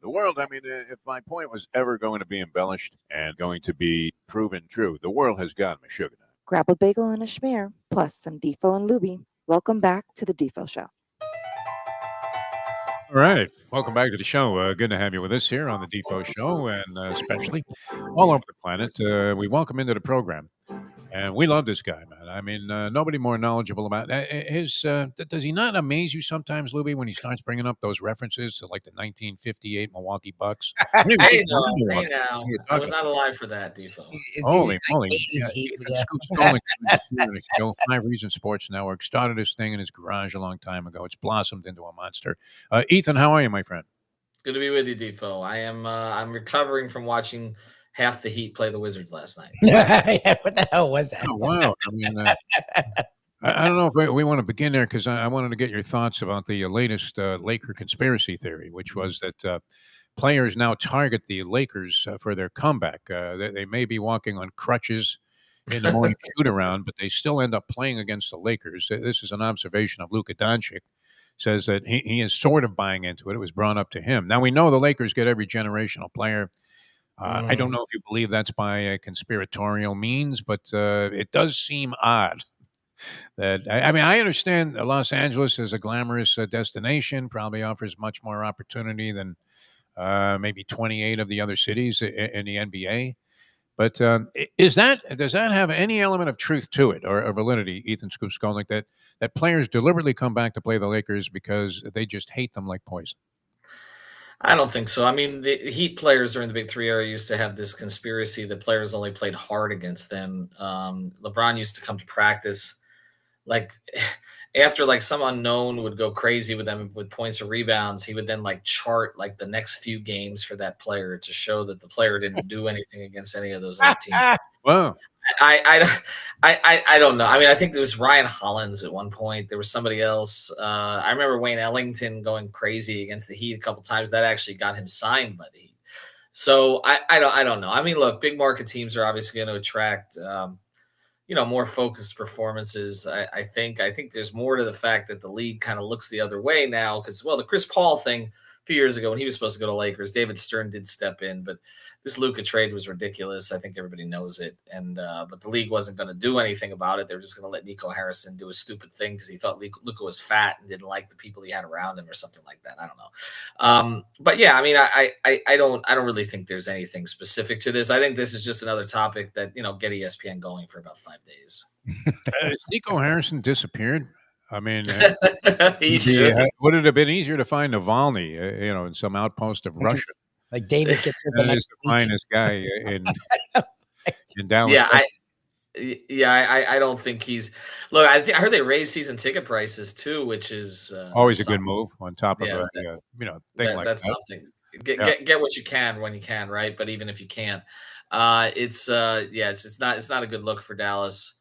The world, I mean, if my point was ever going to be embellished and going to be proven true, the world has gotten a sugar daddy. Grab a bagel and a schmear, plus some Defo and Lubie. Welcome back to the Defo Show. All right. Welcome back to the show. Good to have you with us here on the Defo Show, and especially all over the planet. We welcome into the program. And we love this guy, man. I mean, nobody more knowledgeable about his. Does he not amaze you sometimes, Lubie, when he starts bringing up those references to like the 1958 Milwaukee Bucks? Hey now, I was not alive for that, Defo. Holy moly! Scoop Skolnick, the show, 5 Reasons Sports Network, started this thing in his garage a long time ago. It's blossomed into a monster. Ethan, how are you, my friend? Good to be with you, Defo. I am. I'm recovering from watching half the Heat play the Wizards last night. What the hell was that? Oh, wow. I mean, I don't know if we want to begin there because I wanted to get your thoughts about the latest Laker conspiracy theory, which was that players now target the Lakers for their comeback. They may be walking on crutches in the morning shoot-around, but they still end up playing against the Lakers. This is an observation of Luka Doncic. Says that he is sort of buying into it. It was brought up to him. Now, we know the Lakers get every generational player. I don't know if you believe that's by conspiratorial means, but it does seem odd that, I mean, I understand Los Angeles is a glamorous destination, probably offers much more opportunity than maybe 28 of the other cities in the NBA. But does that have any element of truth to it or validity, Ethan Scoop Skolnick, that players deliberately come back to play the Lakers because they just hate them like poison? I don't think so. I mean, the Heat players during the Big Three era used to have this conspiracy that players only played hard against them. LeBron used to come to practice like after like some unknown would go crazy with them with points or rebounds. He would then like chart like the next few games for that player to show that the player didn't do anything against any of those other teams. Wow. I don't know. I mean, I think there was Ryan Hollins at one point. There was somebody else. I remember Wayne Ellington going crazy against the Heat a couple times. That actually got him signed by the Heat. So I don't know. I mean, look, big market teams are obviously going to attract more focused performances. I think there's more to the fact that the league kind of looks the other way now because the Chris Paul thing a few years ago when he was supposed to go to Lakers, David Stern did step in, but this Luka trade was ridiculous. I think everybody knows it. And but the league wasn't going to do anything about it. They were just going to let Nico Harrison do a stupid thing because he thought Luka was fat and didn't like the people he had around him or something like that. I don't know. But yeah, I mean, I don't really think there's anything specific to this. I think this is just another topic that, get ESPN going for about 5 days. Has Nico Harrison disappeared? I mean, would it have been easier to find Navalny, in some outpost of Russia? Like Davis gets here that is the finest guy in Dallas. Yeah, I don't think he's. Look, I heard they raised season ticket prices too, which is always a good move on top of a thing like that. That's something. Get what you can when you can, right? But even if you can't, it's not a good look for Dallas.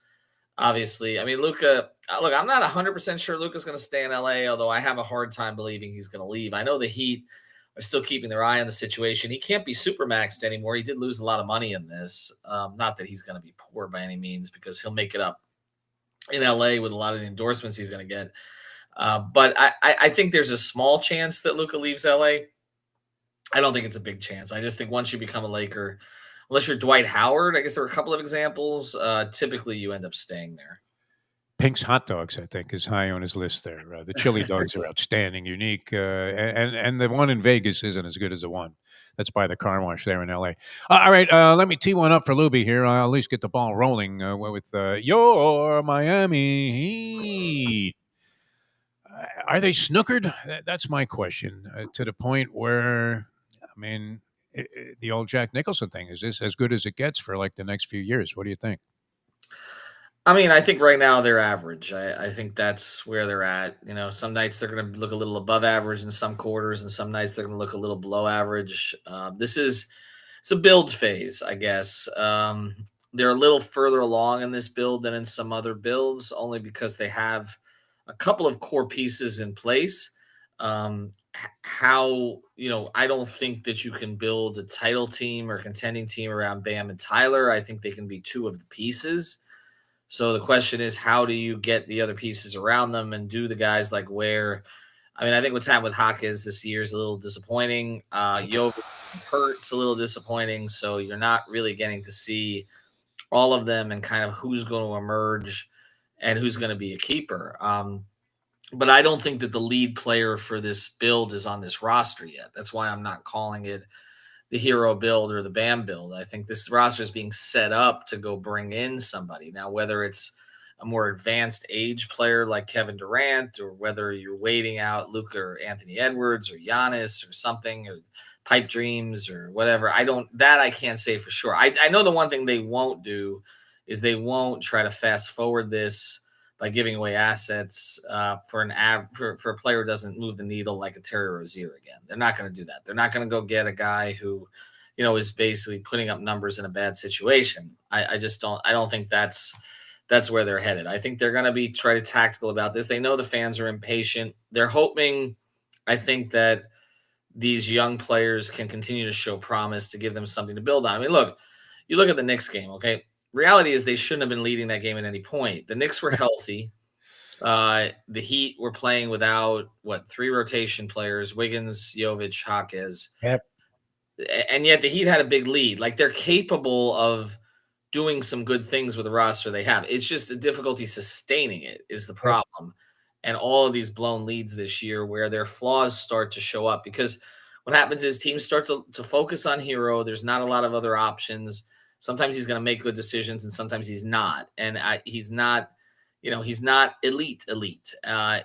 Obviously, I mean, Luka. Look, I'm not 100% sure Luka's going to stay in LA, although I have a hard time believing he's going to leave. I know the Heat are still keeping their eye on the situation. He can't be supermaxed anymore. He did lose a lot of money in this. Not that he's going to be poor by any means, because he'll make it up in LA with a lot of the endorsements he's going to get. But I think there's a small chance that Luka leaves LA. I don't think it's a big chance. I just think once you become a Laker, unless you're Dwight Howard, I guess there are a couple of examples. Typically, you end up staying there. Pink's Hot Dogs, I think, is high on his list there. The chili dogs are outstanding, unique, and the one in Vegas isn't as good as the one that's by the car wash there in L.A. All right, let me tee one up for Lubie here. I'll at least get the ball rolling with your Miami Heat. Are they snookered? That's my question, to the point where, I mean, the old Jack Nicholson thing, is this as good as it gets for like the next few years? What do you think? I mean, I think right now they're average. I think that's where they're at. Some nights they're going to look a little above average in some quarters, and some nights they're going to look a little below average. It's a build phase, I guess. They're a little further along in this build than in some other builds, only because they have a couple of core pieces in place. I don't think that you can build a title team or contending team around Bam and Tyler. I think they can be two of the pieces. So the question is, how do you get the other pieces around them, and do the guys like Ware I mean, I think what's happened with Hawkins this year is a little disappointing. Jovic hurt's a little disappointing, so you're not really getting to see all of them and kind of who's going to emerge and who's going to be a keeper. But I don't think that the lead player for this build is on this roster yet. That's why I'm not calling it the hero build or the BAM build. I think this roster is being set up to go bring in somebody. Now, whether it's a more advanced age player like Kevin Durant, or whether you're waiting out Luka or Anthony Edwards or Giannis or something, or pipe dreams or whatever, I can't say for sure. I know the one thing they won't do is they won't try to fast forward this by giving away assets for a player who doesn't move the needle like a Terry Rozier again. They're not going to do that. They're not going to go get a guy who, is basically putting up numbers in a bad situation. I don't think that's where they're headed. I think they're going to be try to tactical about this. They know the fans are impatient. They're hoping, I think, that these young players can continue to show promise to give them something to build on. I mean, look, you look at the Knicks game, okay? Reality is they shouldn't have been leading that game at any point. The Knicks were healthy. The Heat were playing without, 3 rotation players, Wiggins, Jovic, Hawkins. Yep. And yet the Heat had a big lead. Like, they're capable of doing some good things with the roster they have. It's just the difficulty sustaining it is the problem. And all of these blown leads this year where their flaws start to show up, because what happens is teams start to focus on Hero. There's not a lot of other options. Sometimes he's going to make good decisions and sometimes he's not. And he's not, he's not elite.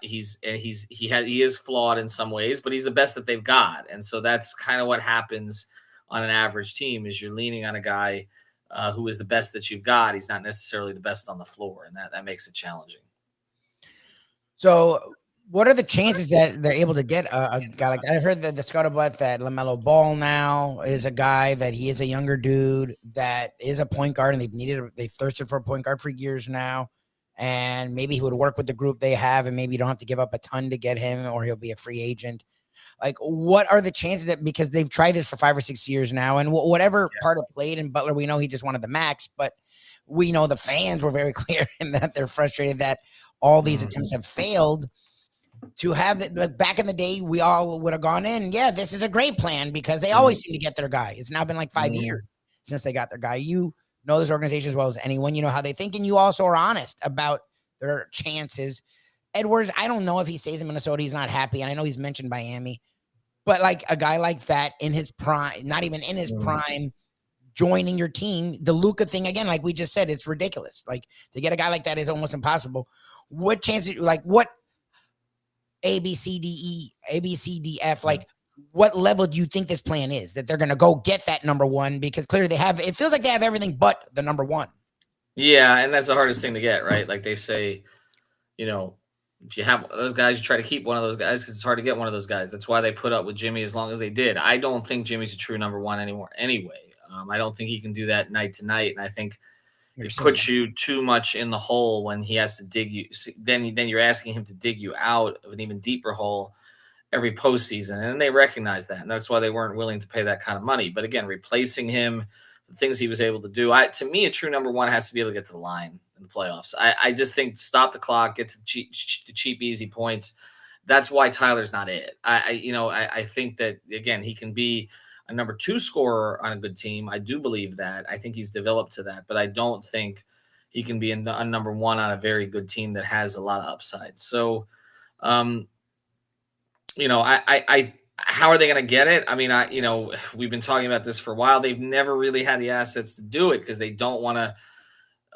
He is flawed in some ways, but he's the best that they've got. And so that's kind of what happens on an average team is you're leaning on a guy who is the best that you've got. He's not necessarily the best on the floor, and that makes it challenging. So what are the chances that they're able to get a guy like that? I've heard the scuttlebutt that LaMelo Ball now is a guy that he is a younger dude that is a point guard, and they've thirsted for a point guard for years now. And maybe he would work with the group they have, and maybe you don't have to give up a ton to get him, or he'll be a free agent. Like, what are the chances that, because they've tried this for 5 or 6 years now, and whatever part it played in Butler, we know he just wanted the max, but we know the fans were very clear in that they're frustrated that all these attempts have failed. To have that, like back in the day, we all would have gone in. Yeah, this is a great plan because they always seem to get their guy. It's now been like 5 years since they got their guy. You know this organization as well as anyone. You know how they think, and you also are honest about their chances. Edwards, I don't know if he stays in Minnesota. He's not happy, and I know he's mentioned Miami, but like a guy like that in his prime, not even in his prime, joining your team, the Luka thing again, like we just said, it's ridiculous. Like to get a guy like that is almost impossible. What chances? Like what? A, B, C, D, F, like what level do you think this plan is that they're going to go get that number one? Because clearly it feels like they have everything but the number one. Yeah. And that's the hardest thing to get, right? Like they say, if you have those guys, you try to keep one of those guys because it's hard to get one of those guys. That's why they put up with Jimmy as long as they did. I don't think Jimmy's a true number one anymore anyway. I don't think he can do that night to night. And I think it puts you too much in the hole when he has to dig you. Then you're asking him to dig you out of an even deeper hole every postseason. And they recognize that. And that's why they weren't willing to pay that kind of money. But again, replacing him, the things he was able to do, to me, a true number one has to be able to get to the line in the playoffs. I just think stop the clock, get to the cheap, easy points. That's why Tyler's not it. I think that, again, he can be a number 2 scorer on a good team. I do believe that. I think he's developed to that, but I don't think he can be a number 1 on a very good team that has a lot of upside. So, how are they going to get it? I mean, we've been talking about this for a while. They've never really had the assets to do it because they don't want to.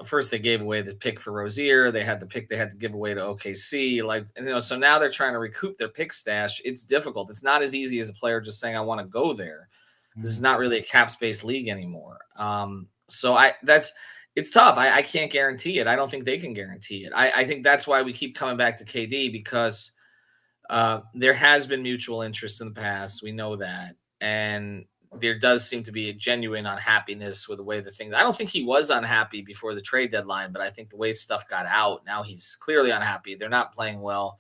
First, they gave away the pick for Rozier. They had the pick they had to give away to OKC. So now they're trying to recoup their pick stash. It's difficult. It's not as easy as a player just saying, I want to go there. This is not really a cap space league anymore. It's tough. I can't guarantee it. I don't think they can guarantee it. I think that's why we keep coming back to KD because there has been mutual interest in the past. We know that. And there does seem to be a genuine unhappiness with the way the things. I don't think he was unhappy before the trade deadline, but I think the way stuff got out, now he's clearly unhappy. They're not playing well.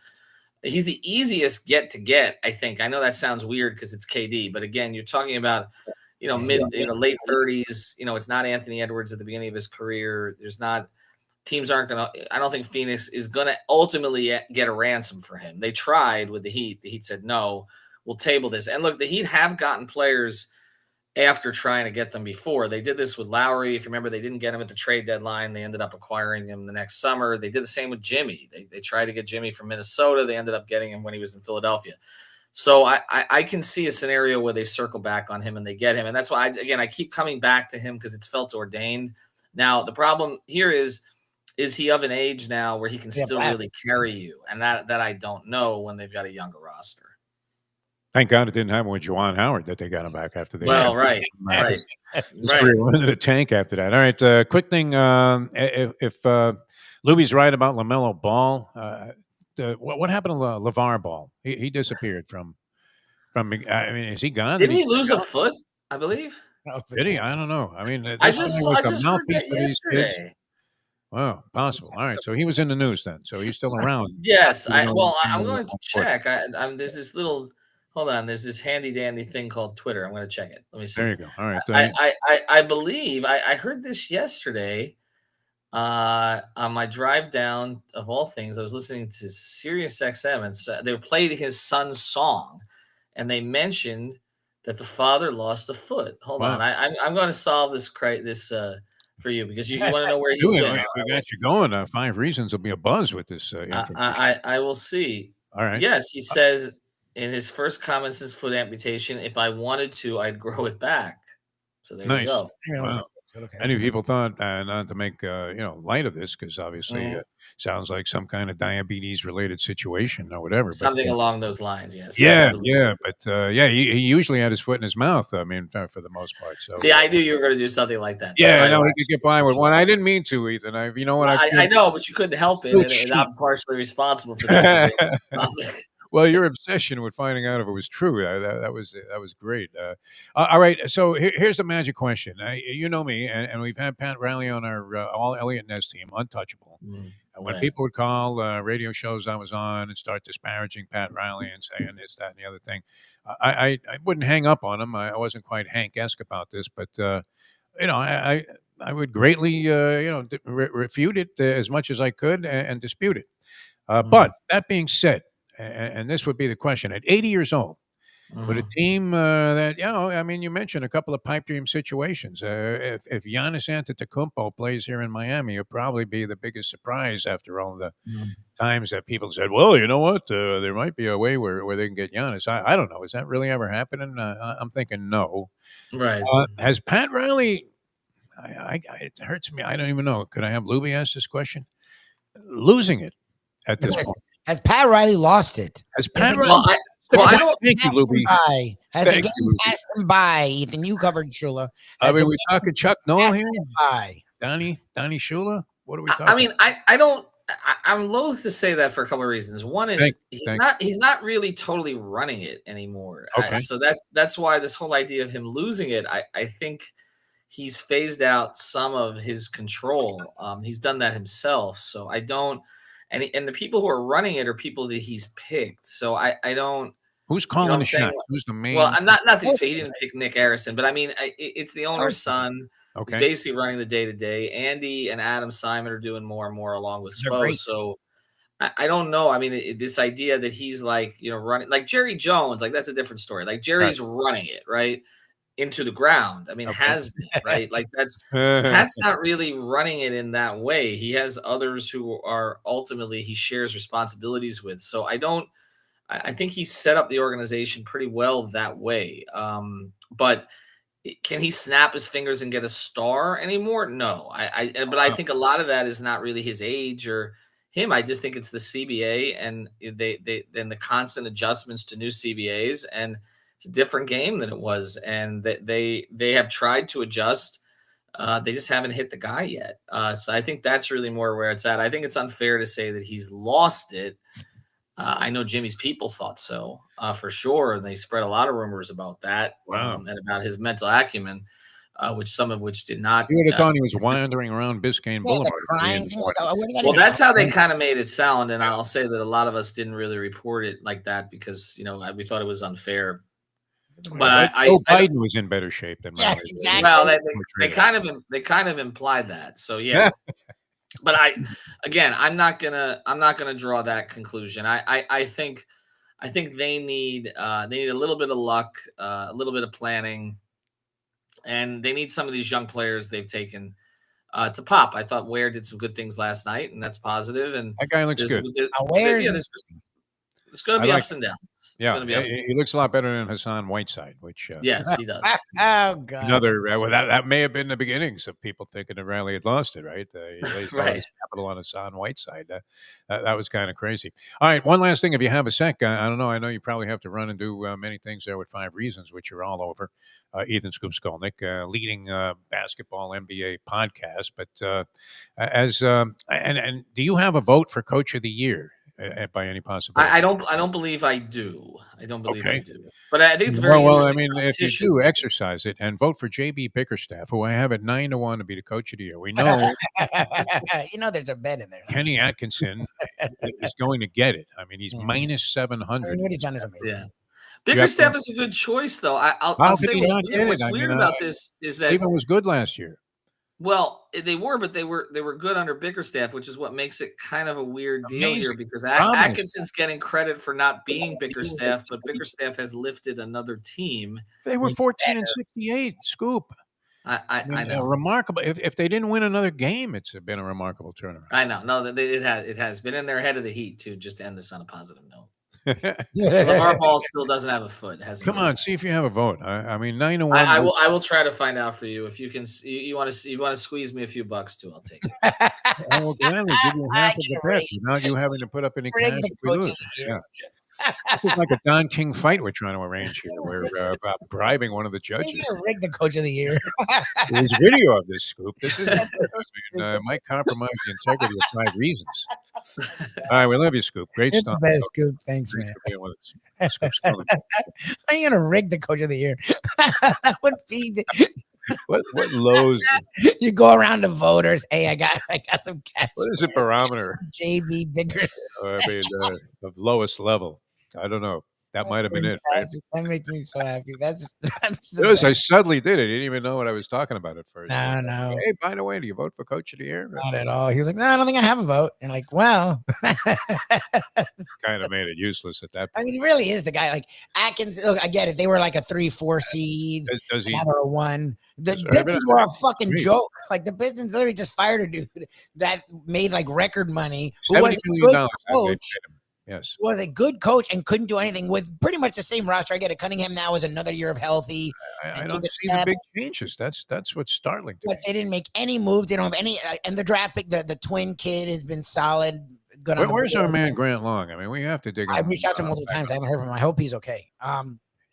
He's the easiest get, I think. I know that sounds weird because it's KD, but again, you're talking about, late 30s. It's not Anthony Edwards at the beginning of his career. There's not teams aren't going to – I don't think Phoenix is going to ultimately get a ransom for him. They tried with the Heat. The Heat said, no, we'll table this. And look, the Heat have gotten players after trying to get them before. They did this with Lowry. If you remember, they didn't get him at the trade deadline. They ended up acquiring him the next summer. They did the same with Jimmy. They tried to get Jimmy from Minnesota. They ended up getting him when he was in Philadelphia. So I can see a scenario where they circle back on him and they get him. And that's why, I keep coming back to him because it's felt ordained. Now, the problem here is he of an age now where he can still really carry you? And that I don't know when they've got a younger roster. Thank God it didn't happen with Juwan Howard that they got him back after they. Well, right. His career went into the tank after that. All right, quick thing. If Lubie's right about LaMelo Ball, what happened to LeVar Ball? He disappeared from. I mean, is he gone? Did he lose a foot? I believe. Did he? I don't know. I mean, I just heard that yesterday. Wow, possible. All right, so he was in the news then. So he's still around. Yes. I'm going to check. There's this little. Hold on. There's this handy dandy thing called Twitter. I'm going to check it. Let me see. There you go. All right. I believe I heard this yesterday on my drive down. Of all things, I was listening to Sirius XM, and they played his son's song, and they mentioned that the father lost a foot. Hold on. I'm going to solve this for you because you want to know where he's been. We got you going. 5 reasons will be a buzz with this information. I will see. All right. Yes, he says. In his first comment since foot amputation, if I wanted to, I'd grow it back. So there you go. Wow. Many people thought not to make light of this because obviously it sounds like some kind of diabetes-related situation or whatever. Something along those lines, yes. Yeah. But he usually had his foot in his mouth. I mean, for the most part. So see, I knew you were going to do something like that. Yeah, no, he could get by with one. I didn't mean to, Ethan. I know, but you couldn't help it, and I'm partially responsible for that. Well, your obsession with finding out if it was true, that was great. All right, so here's the magic question. You know me, and we've had Pat Riley on our all Elliott Ness team, untouchable. And when people would call radio shows I was on and start disparaging Pat Riley and saying this, that, and the other thing, I wouldn't hang up on him. I wasn't quite Hank-esque about this, but I would greatly refute it as much as I could and dispute it. But that being said, and this would be the question, at 80 years old, with a team that, you mentioned a couple of pipe dream situations. If Giannis Antetokounmpo plays here in Miami, it'll probably be the biggest surprise after all the times that people said, well, you know what, there might be a way where they can get Giannis. I don't know. Is that really ever happening? I'm thinking no. Right. Has Pat Riley, it hurts me. I don't even know. Could I have Lubie ask this question? Losing it at this point. Has Pat Riley lost it? Has Pat Riley? I don't. Thank you, Lubie. Has the game passed him by? Ethan, you covered Shula. We're talking Chuck Noll here. Donnie Shula. What are we talking? I don't. I'm loath to say that for a couple of reasons. One is he's not really totally running it anymore. Okay. So that's why this whole idea of him losing it, I think he's phased out some of his control. He's done that himself. So I don't. And the people who are running it are people that he's picked. So I don't. Who's calling the shots? Who's the main? Well, I'm not that he didn't pick Nick Harrison, but I mean, it's the owner's son. Okay. He's basically running the day to day. Andy and Adam Simon are doing more and more along with Spo. So I don't know. I mean, this idea that he's running like Jerry Jones, that's a different story. Like Jerry's running it right into the ground. I mean, has been right. Like Pat's not really running it in that way. He has others who are ultimately he shares responsibilities with. So I think he set up the organization pretty well that way. But can he snap his fingers and get a star anymore? No. But I think a lot of that is not really his age or him. I just think it's the CBA and the constant adjustments to new CBAs, and it's a different game than it was. And they have tried to adjust. They just haven't hit the guy yet. So I think that's really more where it's at. I think it's unfair to say that he's lost it. I know Jimmy's people thought so for sure. And they spread a lot of rumors about that. Wow. And about his mental acumen, some of which did not. You would have thought he was wandering around Biscayne Boulevard. Well, that's how they kind of made it sound. And I'll say that a lot of us didn't really report it like that because, we thought it was unfair. But Biden was in better shape than exactly. Well, they kind of implied that. So yeah. But I'm not gonna draw that conclusion. I think they need a little bit of luck, a little bit of planning, and they need some of these young players they've taken to pop. I thought Ware did some good things last night, and that's positive. And That guy looks good. It's going to be ups and downs. Yeah, he looks a lot better than Hassan Whiteside, which yes, he does. Oh God! Another well, that may have been the beginnings of people thinking that Riley had lost it, right? He laid all Right. his capital on Hassan Whiteside. That was kind of crazy. All right, one last thing, if you have a sec, I don't know. I know you probably have to run and do many things there with 5 Reasons, which you're all over. Ethan Skolnick, leading basketball NBA podcast. But and do you have a vote for Coach of the Year? By any possibility? I don't believe I do. I don't believe I do. But I think it's well. I interesting. mean, if you do, exercise it and vote for JB Bickerstaff, who I have at 9-1 to be the Coach of the Year. We know, there's a bet in there. Kenny Atkinson is going to get it. I mean, he's minus 700. What he's done is amazing. Yeah. Bickerstaff is a good choice, though. I'll say what's weird about this is that Stephen was good last year. Well, they were, but they were good under Bickerstaff, which is what makes it kind of a weird deal here because Atkinson's getting credit for not being Bickerstaff, but Bickerstaff has lifted another team. They were 14-68. Scoop. I know. Remarkable. If they didn't win another game, it's been a remarkable turnaround. I know. No, it has been in their head of the Heat too. Just to end this on a positive note. LeVar Ball still doesn't have a foot. Come on, see if you have a vote. I mean, 9-1. I will try to find out for you if you can. You want to squeeze me a few bucks too? I'll take it. I will gladly give you half of the bet without you having to put up any cash if we lose. Yeah. This is like a Don King fight we're trying to arrange here. We're about bribing one of the judges. You're rig the Coach of the Year. There's video of this, Scoop. This is might compromise the integrity of 5 Reasons. All right, we love you, Scoop. Great stuff. The best, Scoop. Thanks, man. For being with us. Scoop's coming. How are you gonna rig the Coach of the Year? That would be what lows? You go around to voters. Hey, I got some cash. What is the barometer? JB Biggers. I mean, the lowest level. I don't know. That might have been it. Right? That makes me so happy. That's I suddenly did it. I didn't even know what I was talking about at first. No. Hey, by the way, do you vote for Coach of the Year? Not at all. He was like, no, I don't think I have a vote. And like, well. Kind of made it useless at that point. I mean, he really is the guy. Like Atkins, look, I get it. They were like a 3-4 seed. Does he? Now they're a 1. The Pistons were a fucking joke. Like the Pistons literally just fired a dude that made like record money. Who was a good coach. Yes. Was a good coach and couldn't do anything with pretty much the same roster. I get it. Cunningham now is another year of healthy. I don't see the big changes. That's what's startling to me. But they didn't make any moves. They don't have any. And the draft pick, the twin kid has been solid. Good. Where's our man Grant Long? I mean, we have to dig. I've reached out to him multiple times. I haven't heard from him. I hope he's okay.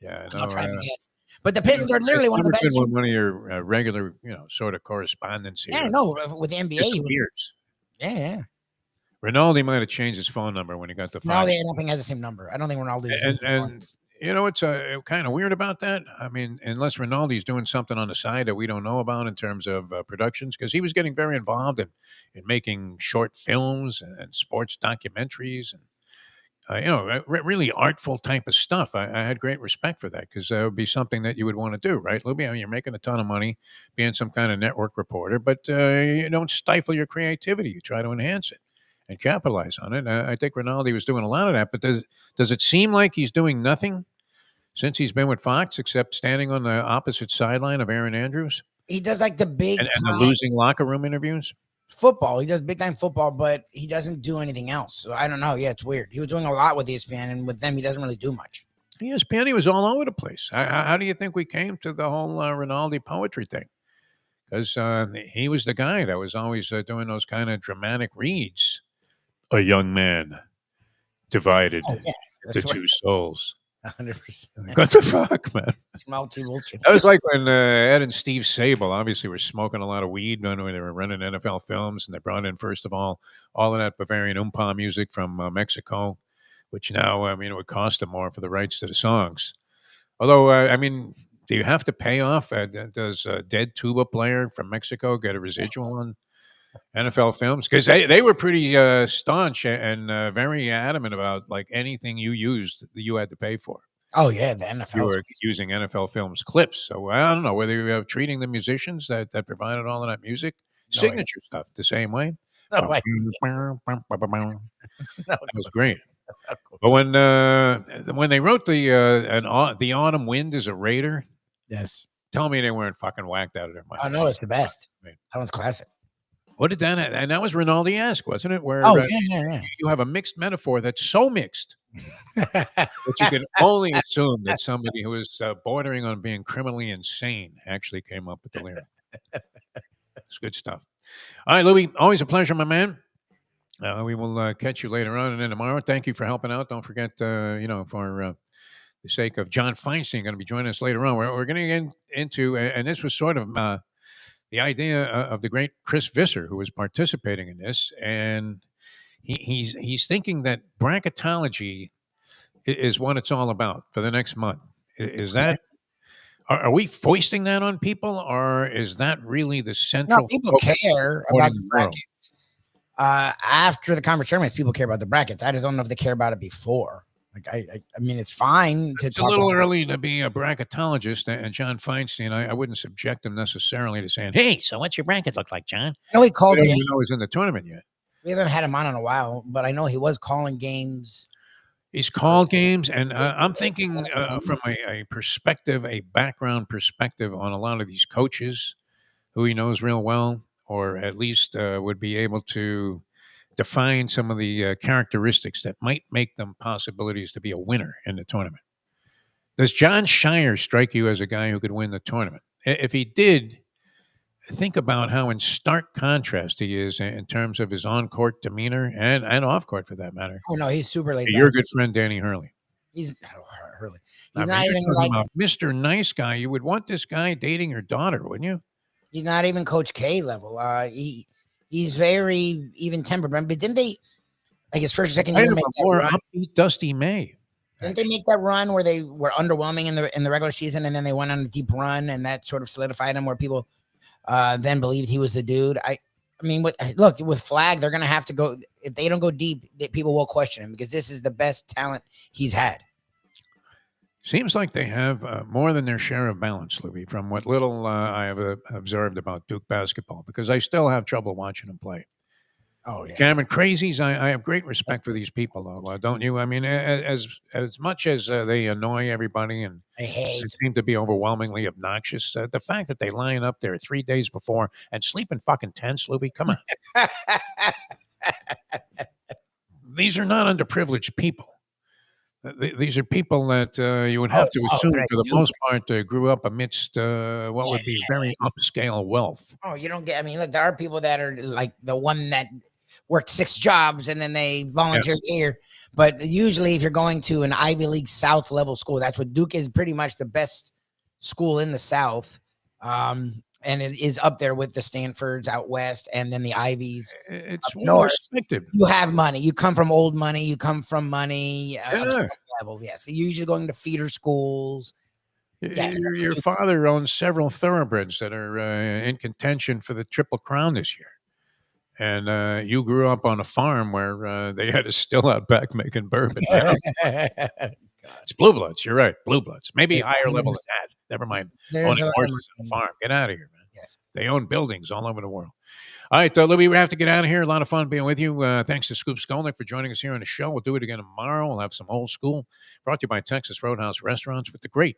Yeah, I'll try him again. But the Pistons are literally one of the best. One of your regular, sort of correspondence here. Yeah, no, with the NBA. Yeah. Rinaldi might have changed his phone number when he got the phone. Rinaldi, I don't think has the same number. I don't think Rinaldi. And you know what's kind of weird about that? I mean, unless Rinaldi's doing something on the side that we don't know about in terms of productions, because he was getting very involved in making short films and sports documentaries and really artful type of stuff. I had great respect for that because that would be something that you would want to do, right, Lubie? I mean, you're making a ton of money being some kind of network reporter, but you don't stifle your creativity. You try to enhance it and capitalize on it. I think Rinaldi was doing a lot of that, but does it seem like he's doing nothing since he's been with Fox except standing on the opposite sideline of Aaron Andrews? He does like the big and the losing locker room interviews? Football. He does big time football, but he doesn't do anything else. So I don't know. Yeah, it's weird. He was doing a lot with ESPN, and with them, he doesn't really do much. ESPN, he was all over the place. How do you think we came to the whole Rinaldi poetry thing? Because he was the guy that was always doing those kind of dramatic reads. A young man divided into 2 souls. 100%. What the fuck, man? That was like when Ed and Steve Sable obviously were smoking a lot of weed when they were running NFL films, and they brought in, first of all of that Bavarian oompa music from Mexico, which now, I mean, it would cost them more for the rights to the songs. Although, I mean, do you have to pay off? Does a dead tuba player from Mexico get a residual on NFL films? Because they were pretty staunch and very adamant about like anything you used that you had to pay for. Oh yeah, the NFL. You were using NFL films clips, so I don't know whether you were treating the musicians that provided all of that music, signature stuff, the same way. No, That was great. But when they wrote the autumn wind is a raider, yes. tell me they weren't fucking whacked out of their minds. Oh no, it's the best. Right. That one's classic. What did that? And that was Rinaldi-esque, wasn't it? Where Oh yeah. you have a mixed metaphor that's so mixed that you can only assume that somebody who is bordering on being criminally insane actually came up with the lyric. It's good stuff. All right, Louie, always a pleasure, my man. We will catch you later on and then tomorrow. Thank you for helping out. Don't forget, for the sake of John Feinstein, going to be joining us later on. We're going to get into, and this was sort of the idea of the great Chris Visser, who was participating in this, and he's thinking that bracketology is what it's all about for the next month. Is that? Are we foisting that on people, or is that really the central? No, people care about the brackets. After the conference tournaments, people care about the brackets. I just don't know if they care about it before. Like I mean, it's fine to. It's a little early to be a bracketologist, and John Feinstein. I wouldn't subject him necessarily to saying, "Hey, so what's your bracket look like, John?" I know he called. I don't even know he's in the tournament yet. We haven't had him on in a while, but I know he was calling games. He's called games, and I'm thinking from a perspective, a background perspective on a lot of these coaches who he knows real well, or at least would be able to define some of the characteristics that might make them possibilities to be a winner in the tournament. Does John Shire strike you as a guy who could win the tournament? If he did, think about how in stark contrast he is in terms of his on-court demeanor and off-court, for that matter. Oh no, he's super laid back. Your good friend Danny Hurley. Hurley. He's not even like Mr. Nice Guy. You would want this guy dating your daughter, wouldn't you? He's not even Coach K level. He's very even tempered. But didn't they, like his first or second year, make that more run? Upbeat Dusty May? Didn't they make that run where they were underwhelming in the regular season, and then they went on a deep run, and that sort of solidified him, where people then believed he was the dude? I mean, with Flag, they're gonna have to go. If they don't go deep, people will question him, because this is the best talent he's had. Seems like they have more than their share of balance, Louie, from what little I have observed about Duke basketball, because I still have trouble watching them play. Oh, yeah. Cameron Crazies, I have great respect for these people, though, don't you? I mean, as much as they annoy everybody and they seem to be overwhelmingly obnoxious, the fact that they line up there 3 days before and sleep in fucking tents, Louie, come on. These are not underprivileged people. These are people that you would have to assume, for the most part, grew up amidst what would be very upscale wealth. Oh, you don't get. I mean, look, there are people that are like the one that worked 6 jobs and then they volunteered here. But usually, if you're going to an Ivy League South level school, that's what Duke is. Pretty much the best school in the South. And it is up there with the Stanfords out west, and then the Ivies. It's well respected. You have money. You come from old money. You come from money of some level. Yes, you're usually going to feeder schools. Yes, your father owns several thoroughbreds that are in contention for the Triple Crown this year, and you grew up on a farm where they had a still out back making bourbon. It's Blue Bloods. You're right, Blue Bloods. Maybe higher level than that. Never mind owning horses on a farm. Get out of here, man. Yes. They own buildings all over the world. All right, Louie, we have to get out of here. A lot of fun being with you. Thanks to Scoop Skolnick for joining us here on the show. We'll do it again tomorrow. We'll have some old school. Brought to you by Texas Roadhouse Restaurants with the great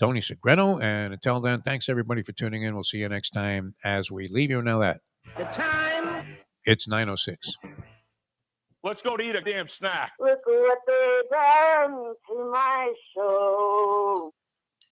Tony Segreto. And until then, thanks everybody for tuning in. We'll see you next time as we leave you. Now that The time. it's 9:06. Let's go to eat a damn snack. Look what they done to my show.